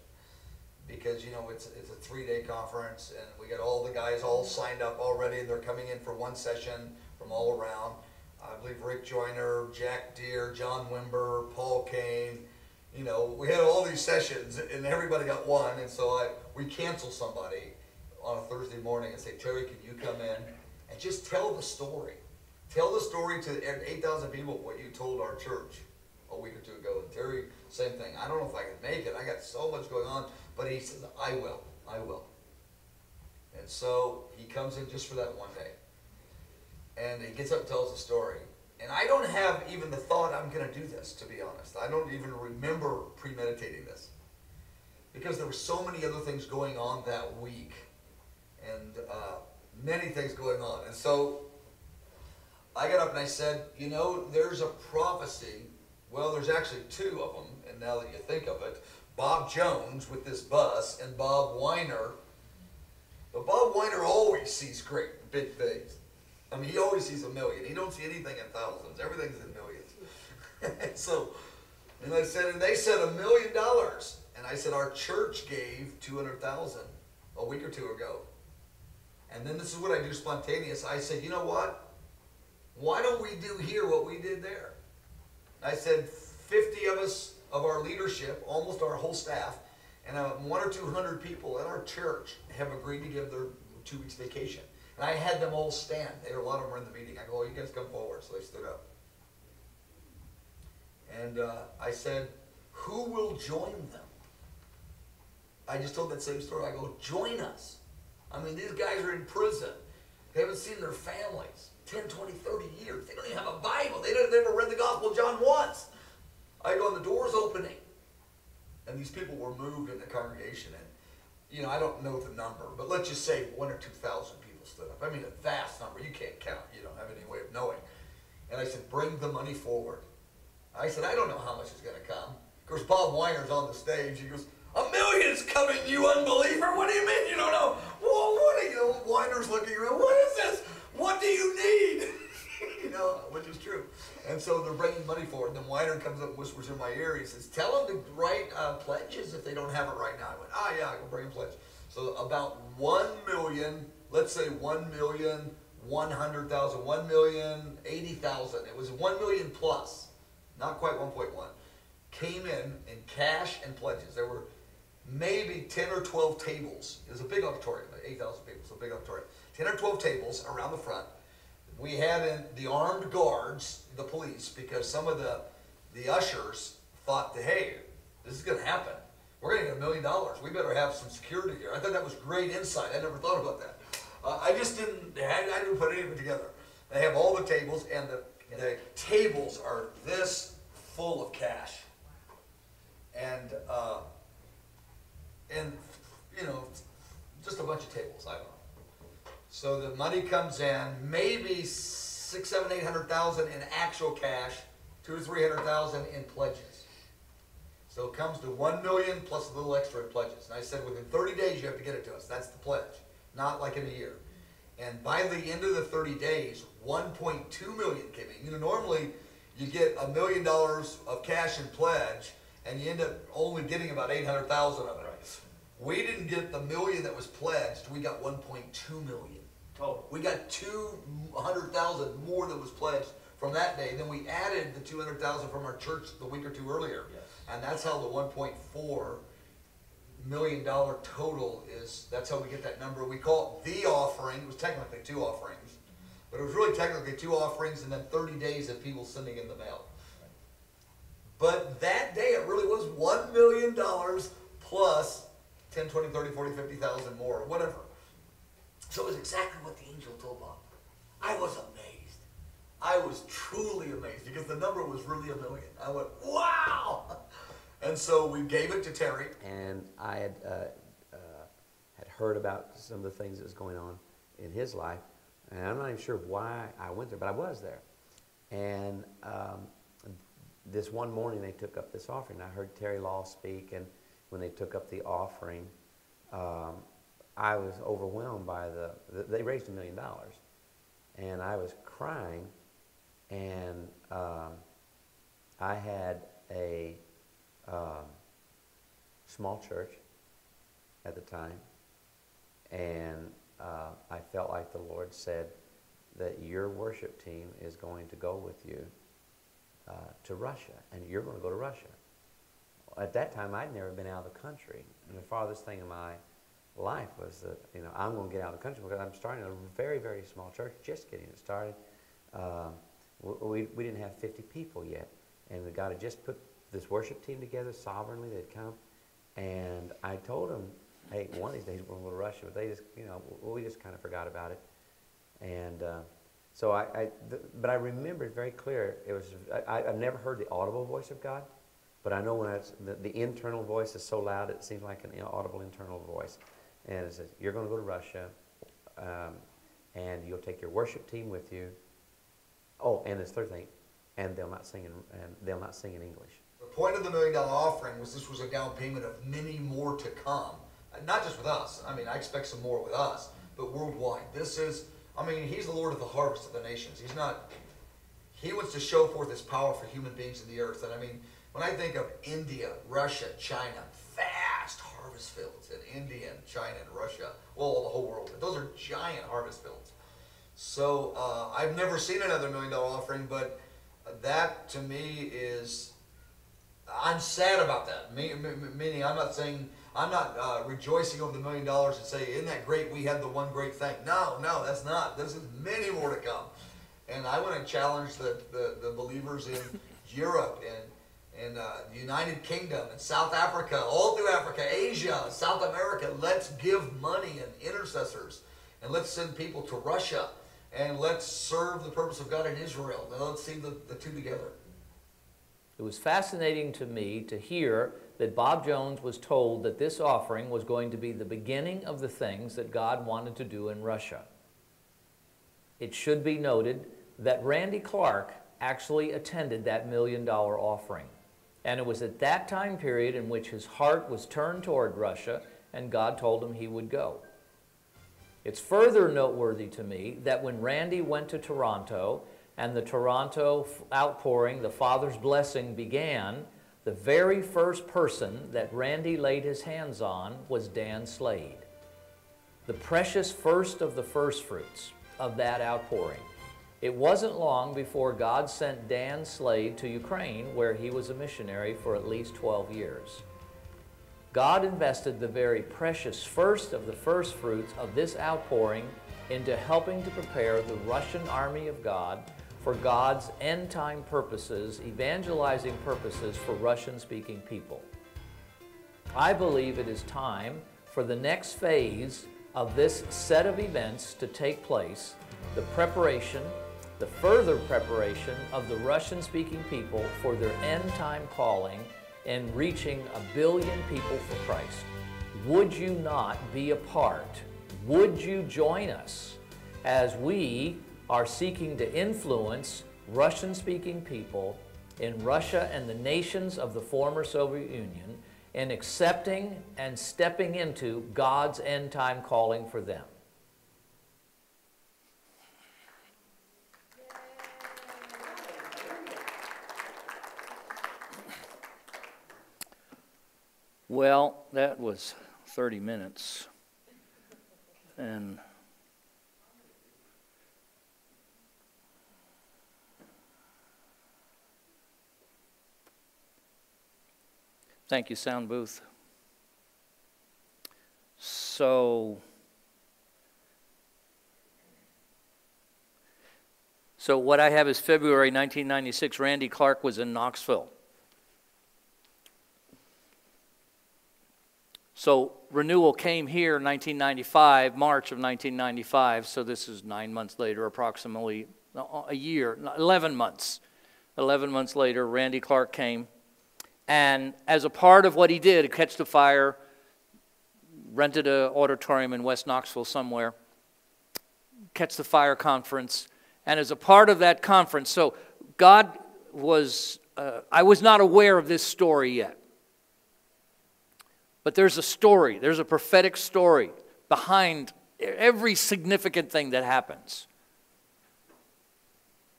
Because, it's a 3-day conference, and we got all the guys all signed up already, and they're coming in for one session from all around. I believe Rick Joyner, Jack Deere, John Wimber, Paul Kane. We had all these sessions, and everybody got one, and so we canceled somebody on a Thursday morning and say, Terry, can you come in and just tell the story? Tell the story to 8,000 people what you told our church a week or 2 ago. And Terry, same thing. I don't know if I can make it. I got so much going on. But he says, I will. And so he comes in just for that one day. And he gets up and tells the story. And I don't have even the thought I'm going to do this, to be honest. I don't even remember premeditating this. Because there were so many other things going on that week. And many things going on. And so I got up and I said, there's a prophecy. Well, there's actually 2 of them. And now that you think of it, Bob Jones with this bus and Bob Weiner. But Bob Weiner always sees great, big things. I mean, he always sees $1 million. He don't see anything in thousands. Everything's in millions. And I said, and they said $1 million. And I said, our church gave 200,000 a week or 2 ago. And then this is what I do spontaneous. I said, you know what? Why don't we do here what we did there? I said, 50 of us, of our leadership, almost our whole staff, and 100 or 200 people in our church have agreed to give their 2 weeks vacation. And I had them all stand. A lot of them were in the meeting. I go, oh, you guys come forward. So they stood up. And I said, who will join them? I just told that same story. I go, join us. I mean, these guys are in prison. They haven't seen their families 10, 20, 30 years. They don't even have a Bible. They've never read the Gospel of John once. I go, and the door's opening. And these people were moved in the congregation. And, I don't know the number, but let's just say 1,000 or 2,000 people stood up. I mean, a vast number. You can't count. You don't have any way of knowing. And I said, bring the money forward. I said, I don't know how much is going to come. Of course, Bob Weiner's on the stage. He goes, $1 million is coming, you unbeliever. What do you mean you don't know? Well, Weiner's looking around. What is this? What do you need? Which is true. And so they're bringing money forward. And then Weiner comes up and whispers in my ear. He says, tell them to write pledges if they don't have it right now. I went, yeah, I can bring a pledge. So about 1 million, let's say 1,100,000, 1,080,000. It was 1 million plus, not quite 1.1, came in cash and pledges. There were maybe 10 or 12 tables. It was a big auditorium, 8,000 people, so a big auditorium. 10 or 12 tables around the front. We had in the armed guards, the police, because some of the ushers thought that, hey, this is going to happen. We're going to get $1 million. We better have some security here. I thought that was great insight. I never thought about that. I didn't put any of it together. They have all the tables, and the tables are this full of cash. And just a bunch of tables, I don't know. So the money comes in, maybe 600,000, 700,000, 800,000 in actual cash, 200,000 to 300,000 in pledges. So it comes to 1 million plus a little extra in pledges. And I said within 30 days you have to get it to us. That's the pledge, not like in a year. And by the end of the 30 days, 1.2 million came in. Normally you get $1 million of cash in pledge, and you end up only getting about 800,000 of it. Right. We didn't get the $1 million that was pledged. We got 1.2 million. Total. We got 200,000 more that was pledged from that day. Then we added the 200,000 from our church the week or two earlier. Yes. And that's how the $1.4 million total is. That's how we get that number. We call it the offering. It was technically 2 offerings. But it was really technically 2 offerings and then 30 days of people sending in the mail. Right. But that day it really was $1 million plus 10, 20, 30, 40, 50,000 more, whatever. So it was exactly what the angel told Bob. I was amazed. I was truly amazed because the number was really $1 million. I went, wow! And so we gave it to Terry. And I had heard about some of the things that was going on in his life. And I'm not even sure why I went there, but I was there. And this one morning they took up this offering. I heard Terry Law speak, and when they took up the offering, I was overwhelmed by they raised $1 million. And I was crying, and I had a small church at the time, and I felt like the Lord said that your worship team is going to go with you to Russia, and you're going to go to Russia. At that time, I'd never been out of the country, and the farthest thing in my life was that, I'm going to get out of the country because I'm starting a very, very small church, just getting it started. We didn't have 50 people yet, and God had just put this worship team together sovereignly. They'd come, and I told them, hey, one of these days we're going to go to Russia, but they just, we just kind of forgot about it. And so but I remembered very clear, I've never heard the audible voice of God, but I know when the internal voice is so loud, it seems like an audible internal voice. And it says, you're going to go to Russia, and you'll take your worship team with you. Oh, and this third thing, and they'll not sing in English. The point of the $1 million offering was this was a down payment of many more to come. Not just with us. I mean, I expect some more with us, but worldwide. This is, he's the Lord of the harvest of the nations. He wants to show forth his power for human beings in the earth. And when I think of India, Russia, China, vast harvest fields in India and China and Russia, well, the whole world. Those are giant harvest fields. So I've never seen another $1 million offering, but that to me is, I'm sad about that. Meaning I'm not rejoicing over the $1 million and say, isn't that great, we had the one great thing. No, that's not. This is many more to come. And I want to challenge the believers in Europe and the United Kingdom and South Africa, all through Africa, Asia, South America. Let's give money and intercessors, and let's send people to Russia, and let's serve the purpose of God in Israel. Now let's see the two together. It was fascinating to me to hear that Bob Jones was told that this offering was going to be the beginning of the things that God wanted to do in Russia. It should be noted that Randy Clark actually attended that $1 million offering. And it was at that time period in which his heart was turned toward Russia, and God told him he would go. It's further noteworthy to me that when Randy went to Toronto and the Toronto outpouring, the Father's blessing began, the very first person that Randy laid his hands on was Dan Slade, the precious first of the first fruits of that outpouring. It wasn't long before God sent Dan Slade to Ukraine, where he was a missionary for at least 12 years. God invested the very precious first of the first fruits of this outpouring into helping to prepare the Russian army of God for God's end-time purposes, evangelizing purposes for Russian-speaking people. I believe it is time for the next phase of this set of events to take place, the further preparation of the Russian-speaking people for their end-time calling and reaching 1 billion people for Christ. Would you not be a part? Would you join us as we are seeking to influence Russian-speaking people in Russia and the nations of the former Soviet Union in accepting and stepping into God's end-time calling for them? Well, that was 30 minutes. And thank you, sound booth. So what I have is February 1996. Randy Clark was in Knoxville. So renewal came here in 1995, March of 1995, so this is 9 months later, approximately a year, 11 months. 11 months later, Randy Clark came, and as a part of what he did, Catch the Fire, rented an auditorium in West Knoxville somewhere, Catch the Fire conference, and as a part of that conference, so God was, I was not aware of this story yet. But there's a story, there's a prophetic story behind every significant thing that happens.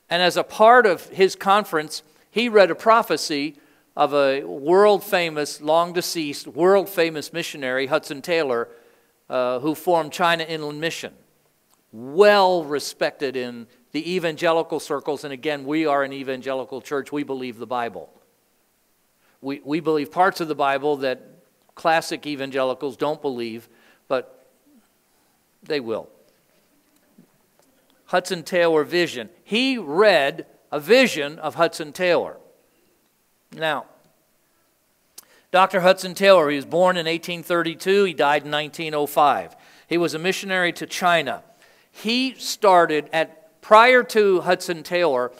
And as a part of his conference, he read a prophecy of a world-famous, long-deceased, world-famous missionary, Hudson Taylor, who formed China Inland Mission. Well-respected in the evangelical circles, and again, we are an evangelical church. We believe the Bible. We believe parts of the Bible that classic evangelicals don't believe, but they will. Hudson Taylor vision. He read a vision of Hudson Taylor. Now, Dr. Hudson Taylor, he was born in 1832. He died in 1905. He was a missionary to China. He started prior to Hudson Taylor,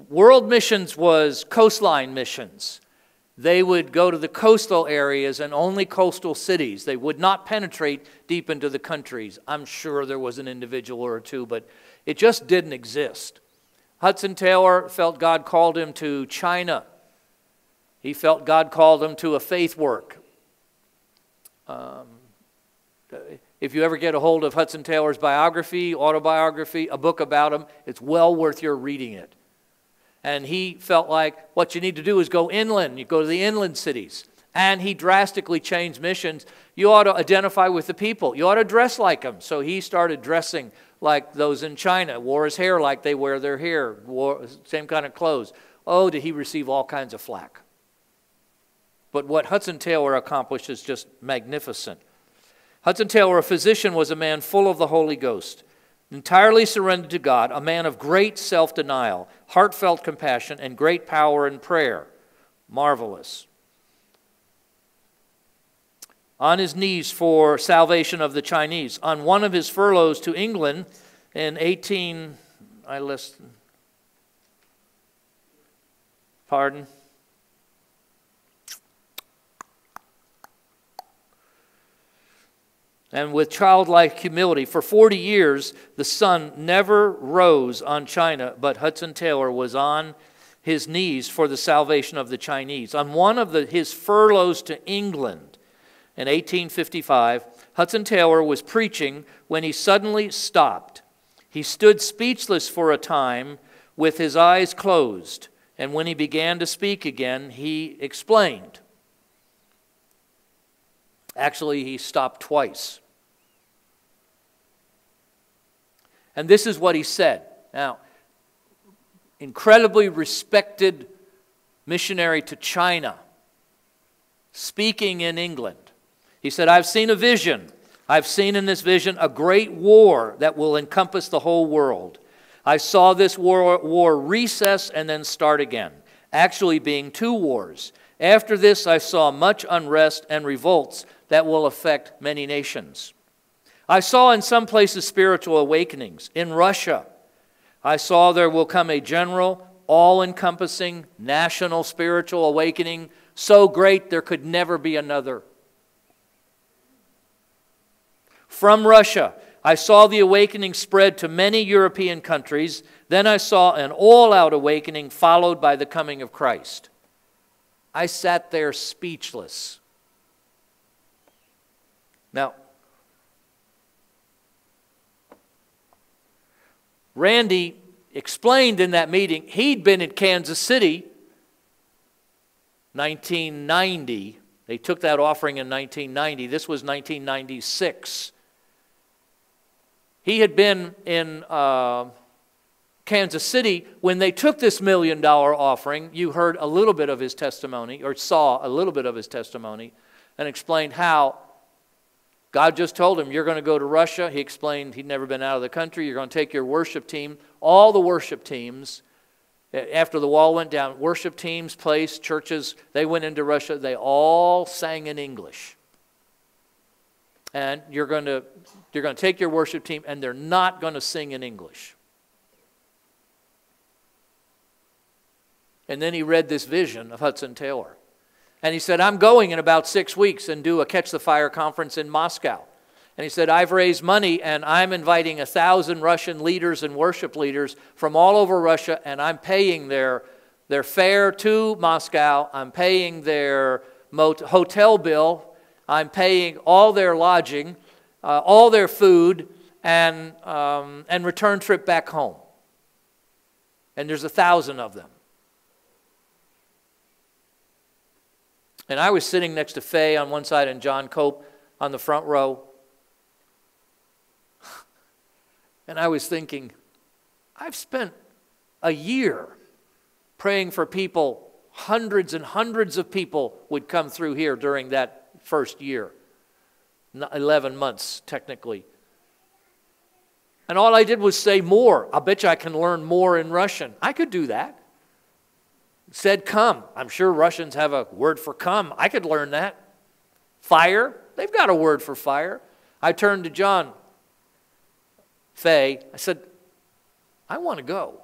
world missions was coastline missions. They would go to the coastal areas and only coastal cities. They would not penetrate deep into the countries. I'm sure there was an individual or two, but it just didn't exist. Hudson Taylor felt God called him to China. He felt God called him to a faith work. If you ever get a hold of Hudson Taylor's biography, autobiography, a book about him, it's well worth your reading it. And he felt like what you need to do is go inland. You go to the inland cities. And he drastically changed missions. You ought to identify with the people. You ought to dress like them. So he started dressing like those in China, wore his hair like they wear their hair, wore same kind of clothes. Oh, did he receive all kinds of flack. But what Hudson Taylor accomplished is just magnificent. Hudson Taylor, a physician, was a man full of the Holy Ghost, entirely surrendered to God, a man of great self-denial, heartfelt compassion, and great power in prayer. Marvelous. On his knees for salvation of the Chinese. On one of his furloughs to England in and with childlike humility, for 40 years, the sun never rose on China, but Hudson Taylor was on his knees for the salvation of the Chinese. On one of his furloughs to England in 1855, Hudson Taylor was preaching when he suddenly stopped. He stood speechless for a time with his eyes closed, and when he began to speak again, he explained. Actually, he stopped twice. And this is what he said. Now, incredibly respected missionary to China, speaking in England. He said, I've seen a vision. I've seen in this vision a great war that will encompass the whole world. I saw this war recess and then start again, actually being two wars. After this, I saw much unrest and revolts that will affect many nations. I saw in some places spiritual awakenings. In Russia, I saw there will come a general, all-encompassing, national spiritual awakening, so great there could never be another. From Russia, I saw the awakening spread to many European countries. Then I saw an all-out awakening followed by the coming of Christ. I sat there speechless. Now, Randy explained in that meeting he'd been in Kansas City 1990. They took that offering in 1990. This was 1996. He had been in Kansas City when they took this $1 million offering. You heard a little bit of his testimony, or saw a little bit of his testimony, and explained how God just told him, you're going to go to Russia. He explained he'd never been out of the country. You're going to take your worship team. All the worship teams, after the wall went down, worship teams, place, churches, they went into Russia. They all sang in English. And you're going to take your worship team, and they're not going to sing in English. And then he read this vision of Hudson Taylor. And he said, I'm going in about 6 weeks and do a Catch the Fire conference in Moscow. And he said, I've raised money, and I'm inviting 1,000 Russian leaders and worship leaders from all over Russia, and I'm paying their fare to Moscow. I'm paying their hotel bill. I'm paying all their lodging, all their food, and return trip back home. And there's 1,000 of them. And I was sitting next to Faye on one side and John Cope on the front row. And I was thinking, I've spent a year praying for people. Hundreds and hundreds of people would come through here during that first year. 11 months, technically. And all I did was say more. I bet you I can learn more in Russian. I could do that. Said come. I'm sure Russians have a word for come. I could learn that. Fire. They've got a word for fire. I turned to John Fay. I said, I want to go.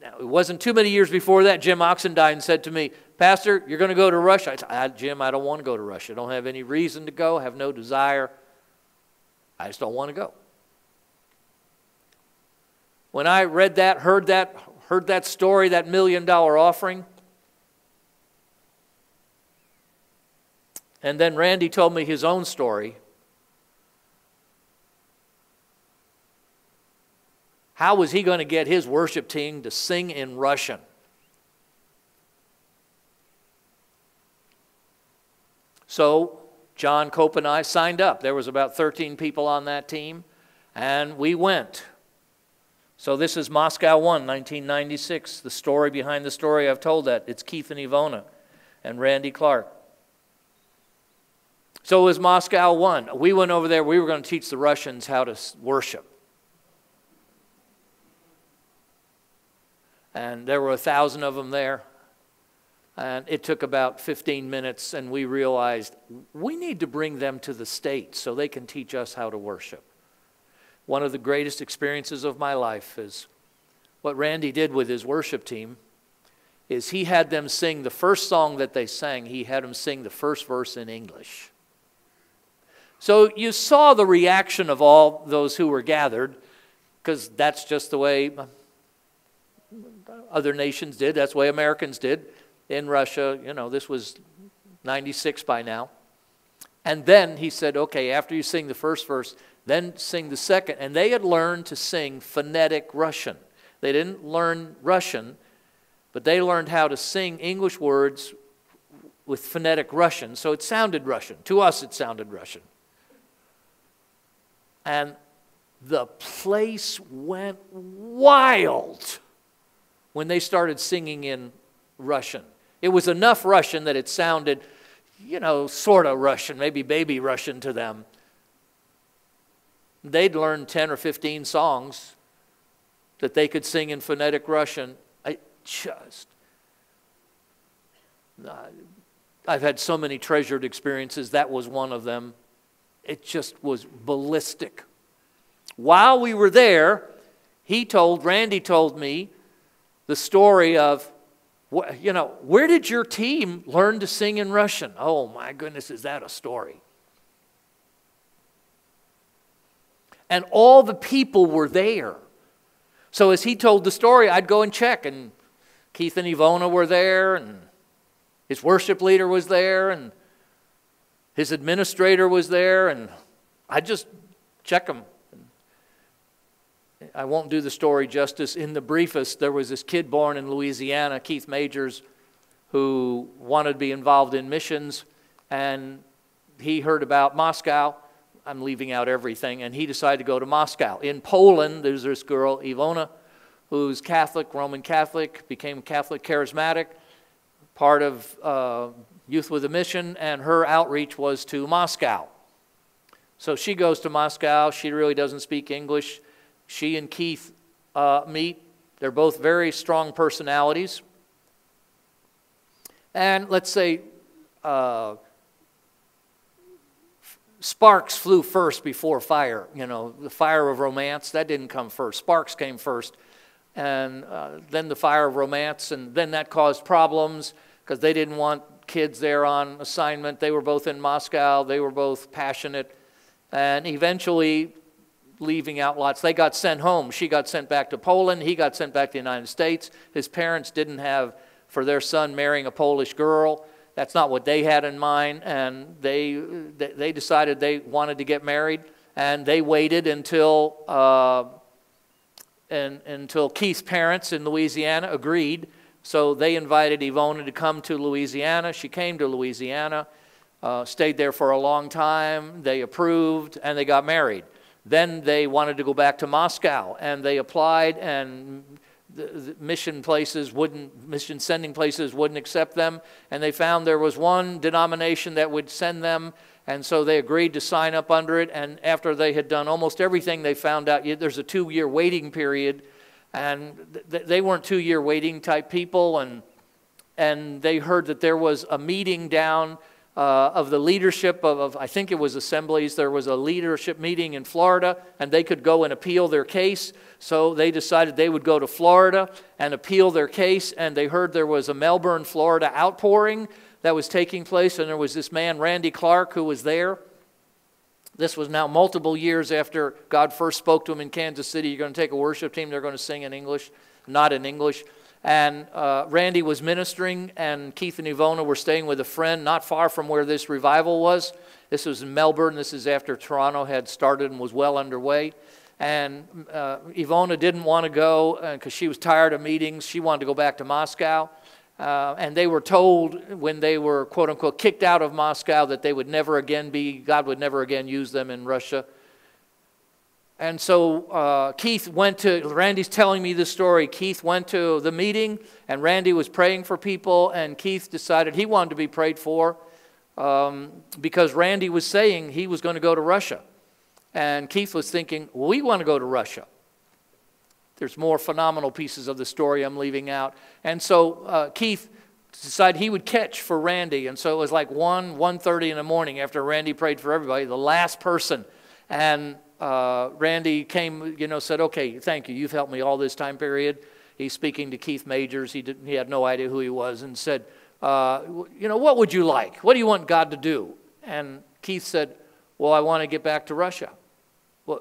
Now, it wasn't too many years before that, Jim Oxendine said to me, Pastor, you're going to go to Russia. I said, Jim, I don't want to go to Russia. I don't have any reason to go. I have no desire. I just don't want to go. When I read that, heard that story, that $1 million offering, and then Randy told me his own story. How was he going to get his worship team to sing in Russian? So John Cope and I signed up. There was about 13 people on that team, and we went. So this is Moscow 1, 1996. The story behind the story, I've told that. It's Keith and Ivona and Randy Clark. So it was Moscow 1. We went over there. We were going to teach the Russians how to worship. And there were 1,000 of them there. And it took about 15 minutes, and we realized we need to bring them to the States so they can teach us how to worship. One of the greatest experiences of my life is what Randy did with his worship team is he had them sing the first song that they sang. He had them sing the first verse in English. So you saw the reaction of all those who were gathered, because that's just the way other nations did. That's the way Americans did. In Russia, this was 96 by now. And then he said, okay, after you sing the first verse, then sing the second. And they had learned to sing phonetic Russian. They didn't learn Russian, but they learned how to sing English words with phonetic Russian. So it sounded Russian. To us, it sounded Russian. And the place went wild when they started singing in Russian. It was enough Russian that it sounded, sort of Russian, maybe baby Russian to them. They'd learned 10 or 15 songs that they could sing in phonetic Russian. I've had so many treasured experiences. That was one of them. It just was ballistic. While we were there, Randy told me the story of, where did your team learn to sing in Russian? Oh my goodness, is that a story? And all the people were there. So as he told the story, I'd go and check, and Keith and Ivona were there, and his worship leader was there, and his administrator was there, and I'd just check them. I won't do the story justice. In the briefest, there was this kid born in Louisiana, Keith Majors, who wanted to be involved in missions, and he heard about Moscow. I'm leaving out everything, and he decided to go to Moscow. In Poland, there's this girl, Ivona, who's Catholic, Roman Catholic, became Catholic charismatic, part of Youth with a Mission, and her outreach was to Moscow. So she goes to Moscow. She really doesn't speak English. She and Keith meet. They're both very strong personalities. And let's say sparks flew first before fire. You know, the fire of romance, that didn't come first. Sparks came first. And then the fire of romance, and then that caused problems because they didn't want kids there on assignment. They were both in Moscow. They were both passionate. And eventually, leaving out lots, they got sent home. She got sent back to Poland. He got sent back to the United States. His parents didn't have, for their son marrying a Polish girl, that's not what they had in mind. And they decided they wanted to get married. And they waited until Keith's parents in Louisiana agreed. So they invited Ivona to come to Louisiana. She came to Louisiana, stayed there for a long time. They approved, and they got married. Then they wanted to go back to Moscow, and they applied, and the mission sending places wouldn't accept them. And they found there was one denomination that would send them, and so they agreed to sign up under it. And after they had done almost everything, they found out there's a 2-year waiting period. And they weren't 2-year waiting type people. And they heard that there was a meeting down of the leadership of, I think it was Assemblies. There was a leadership meeting in Florida, and they could go and appeal their case. So they decided they would go to Florida and appeal their case. And they heard there was a Melbourne, Florida outpouring that was taking place. And there was this man, Randy Clark, who was there. This was now multiple years after God first spoke to him in Kansas City. You're going to take a worship team. They're going to sing in English, not in English. And Randy was ministering, and Keith and Ivona were staying with a friend not far from where this revival was. This was in Melbourne. This is after Toronto had started and was well underway. And Ivona didn't want to go because she was tired of meetings. She wanted to go back to Moscow. And they were told when they were, quote unquote, kicked out of Moscow that they would never again God would never again use them in Russia. And so Keith went to, Randy's telling me this story, Keith went to the meeting, and Randy was praying for people, and Keith decided he wanted to be prayed for because Randy was saying he was going to go to Russia. And Keith was thinking, well, we want to go to Russia. There's more phenomenal pieces of the story I'm leaving out. And so Keith decided he would catch for Randy. And so it was like 1:30 in the morning after Randy prayed for everybody, the last person. And Randy came, said, okay, thank you. You've helped me all this time period. He's speaking to Keith Majors. He had no idea who he was, and said, what would you like? What do you want God to do? And Keith said, well, I want to get back to Russia. Well,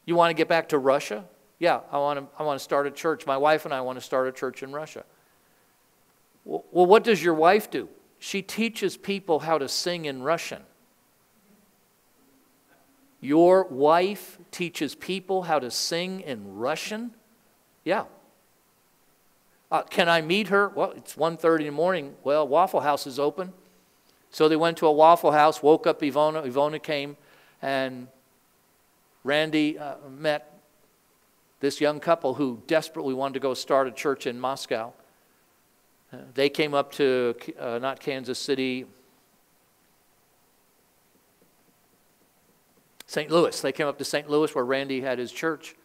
you want to get back to Russia? Yeah, I want to start a church. My wife and I want to start a church in Russia. Well, what does your wife do? She teaches people how to sing in Russian. Your wife teaches people how to sing in Russian? Yeah. Can I meet her? Well, it's 1:30 in the morning. Well, Waffle House is open. So they went to a Waffle House, woke up Ivona. Ivona came, and Randy met this young couple who desperately wanted to go start a church in Moscow. They came up to, not Kansas City, St. Louis. They came up to St. Louis where Randy had his church.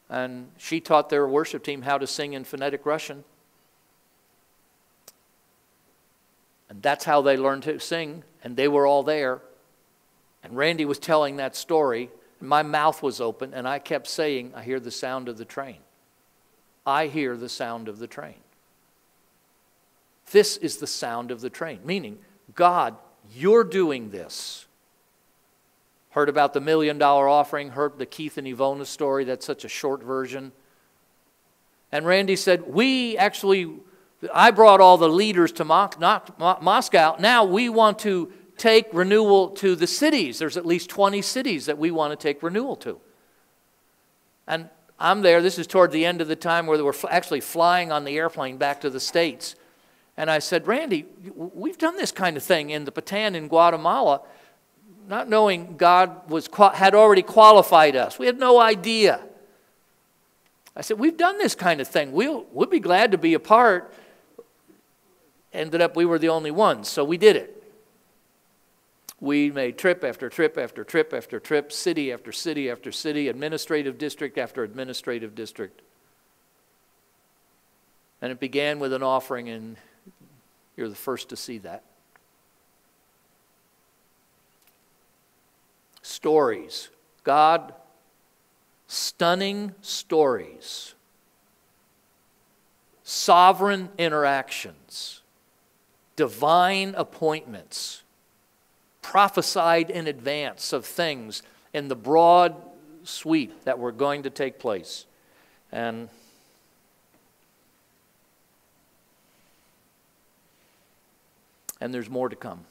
And she taught their worship team how to sing in phonetic Russian. And that's how they learned to sing. And they were all there. And Randy was telling that story. And my mouth was open. And I kept saying, I hear the sound of the train. I hear the sound of the train. This is the sound of the train. Meaning, God, you're doing this. Heard about the $1 million offering. Heard the Keith and Ivona story. That's such a short version. And Randy said, I brought all the leaders to Moscow. Now we want to take renewal to the cities. There's at least 20 cities that we want to take renewal to. And I'm there. This is toward the end of the time where they were actually flying on the airplane back to the States. And I said, Randy, we've done this kind of thing in the Patan in Guatemala, not knowing God had already qualified us. We had no idea. I said, we've done this kind of thing. We'll be glad to be a part. Ended up we were the only ones, so we did it. We made trip after trip after trip after trip, city after city after city, administrative district after administrative district. And it began with an offering, and you're the first to see that. stories. God, stunning stories. Sovereign interactions. Divine appointments. Prophesied in advance of things in the broad sweep that were going to take place. And there's more to come.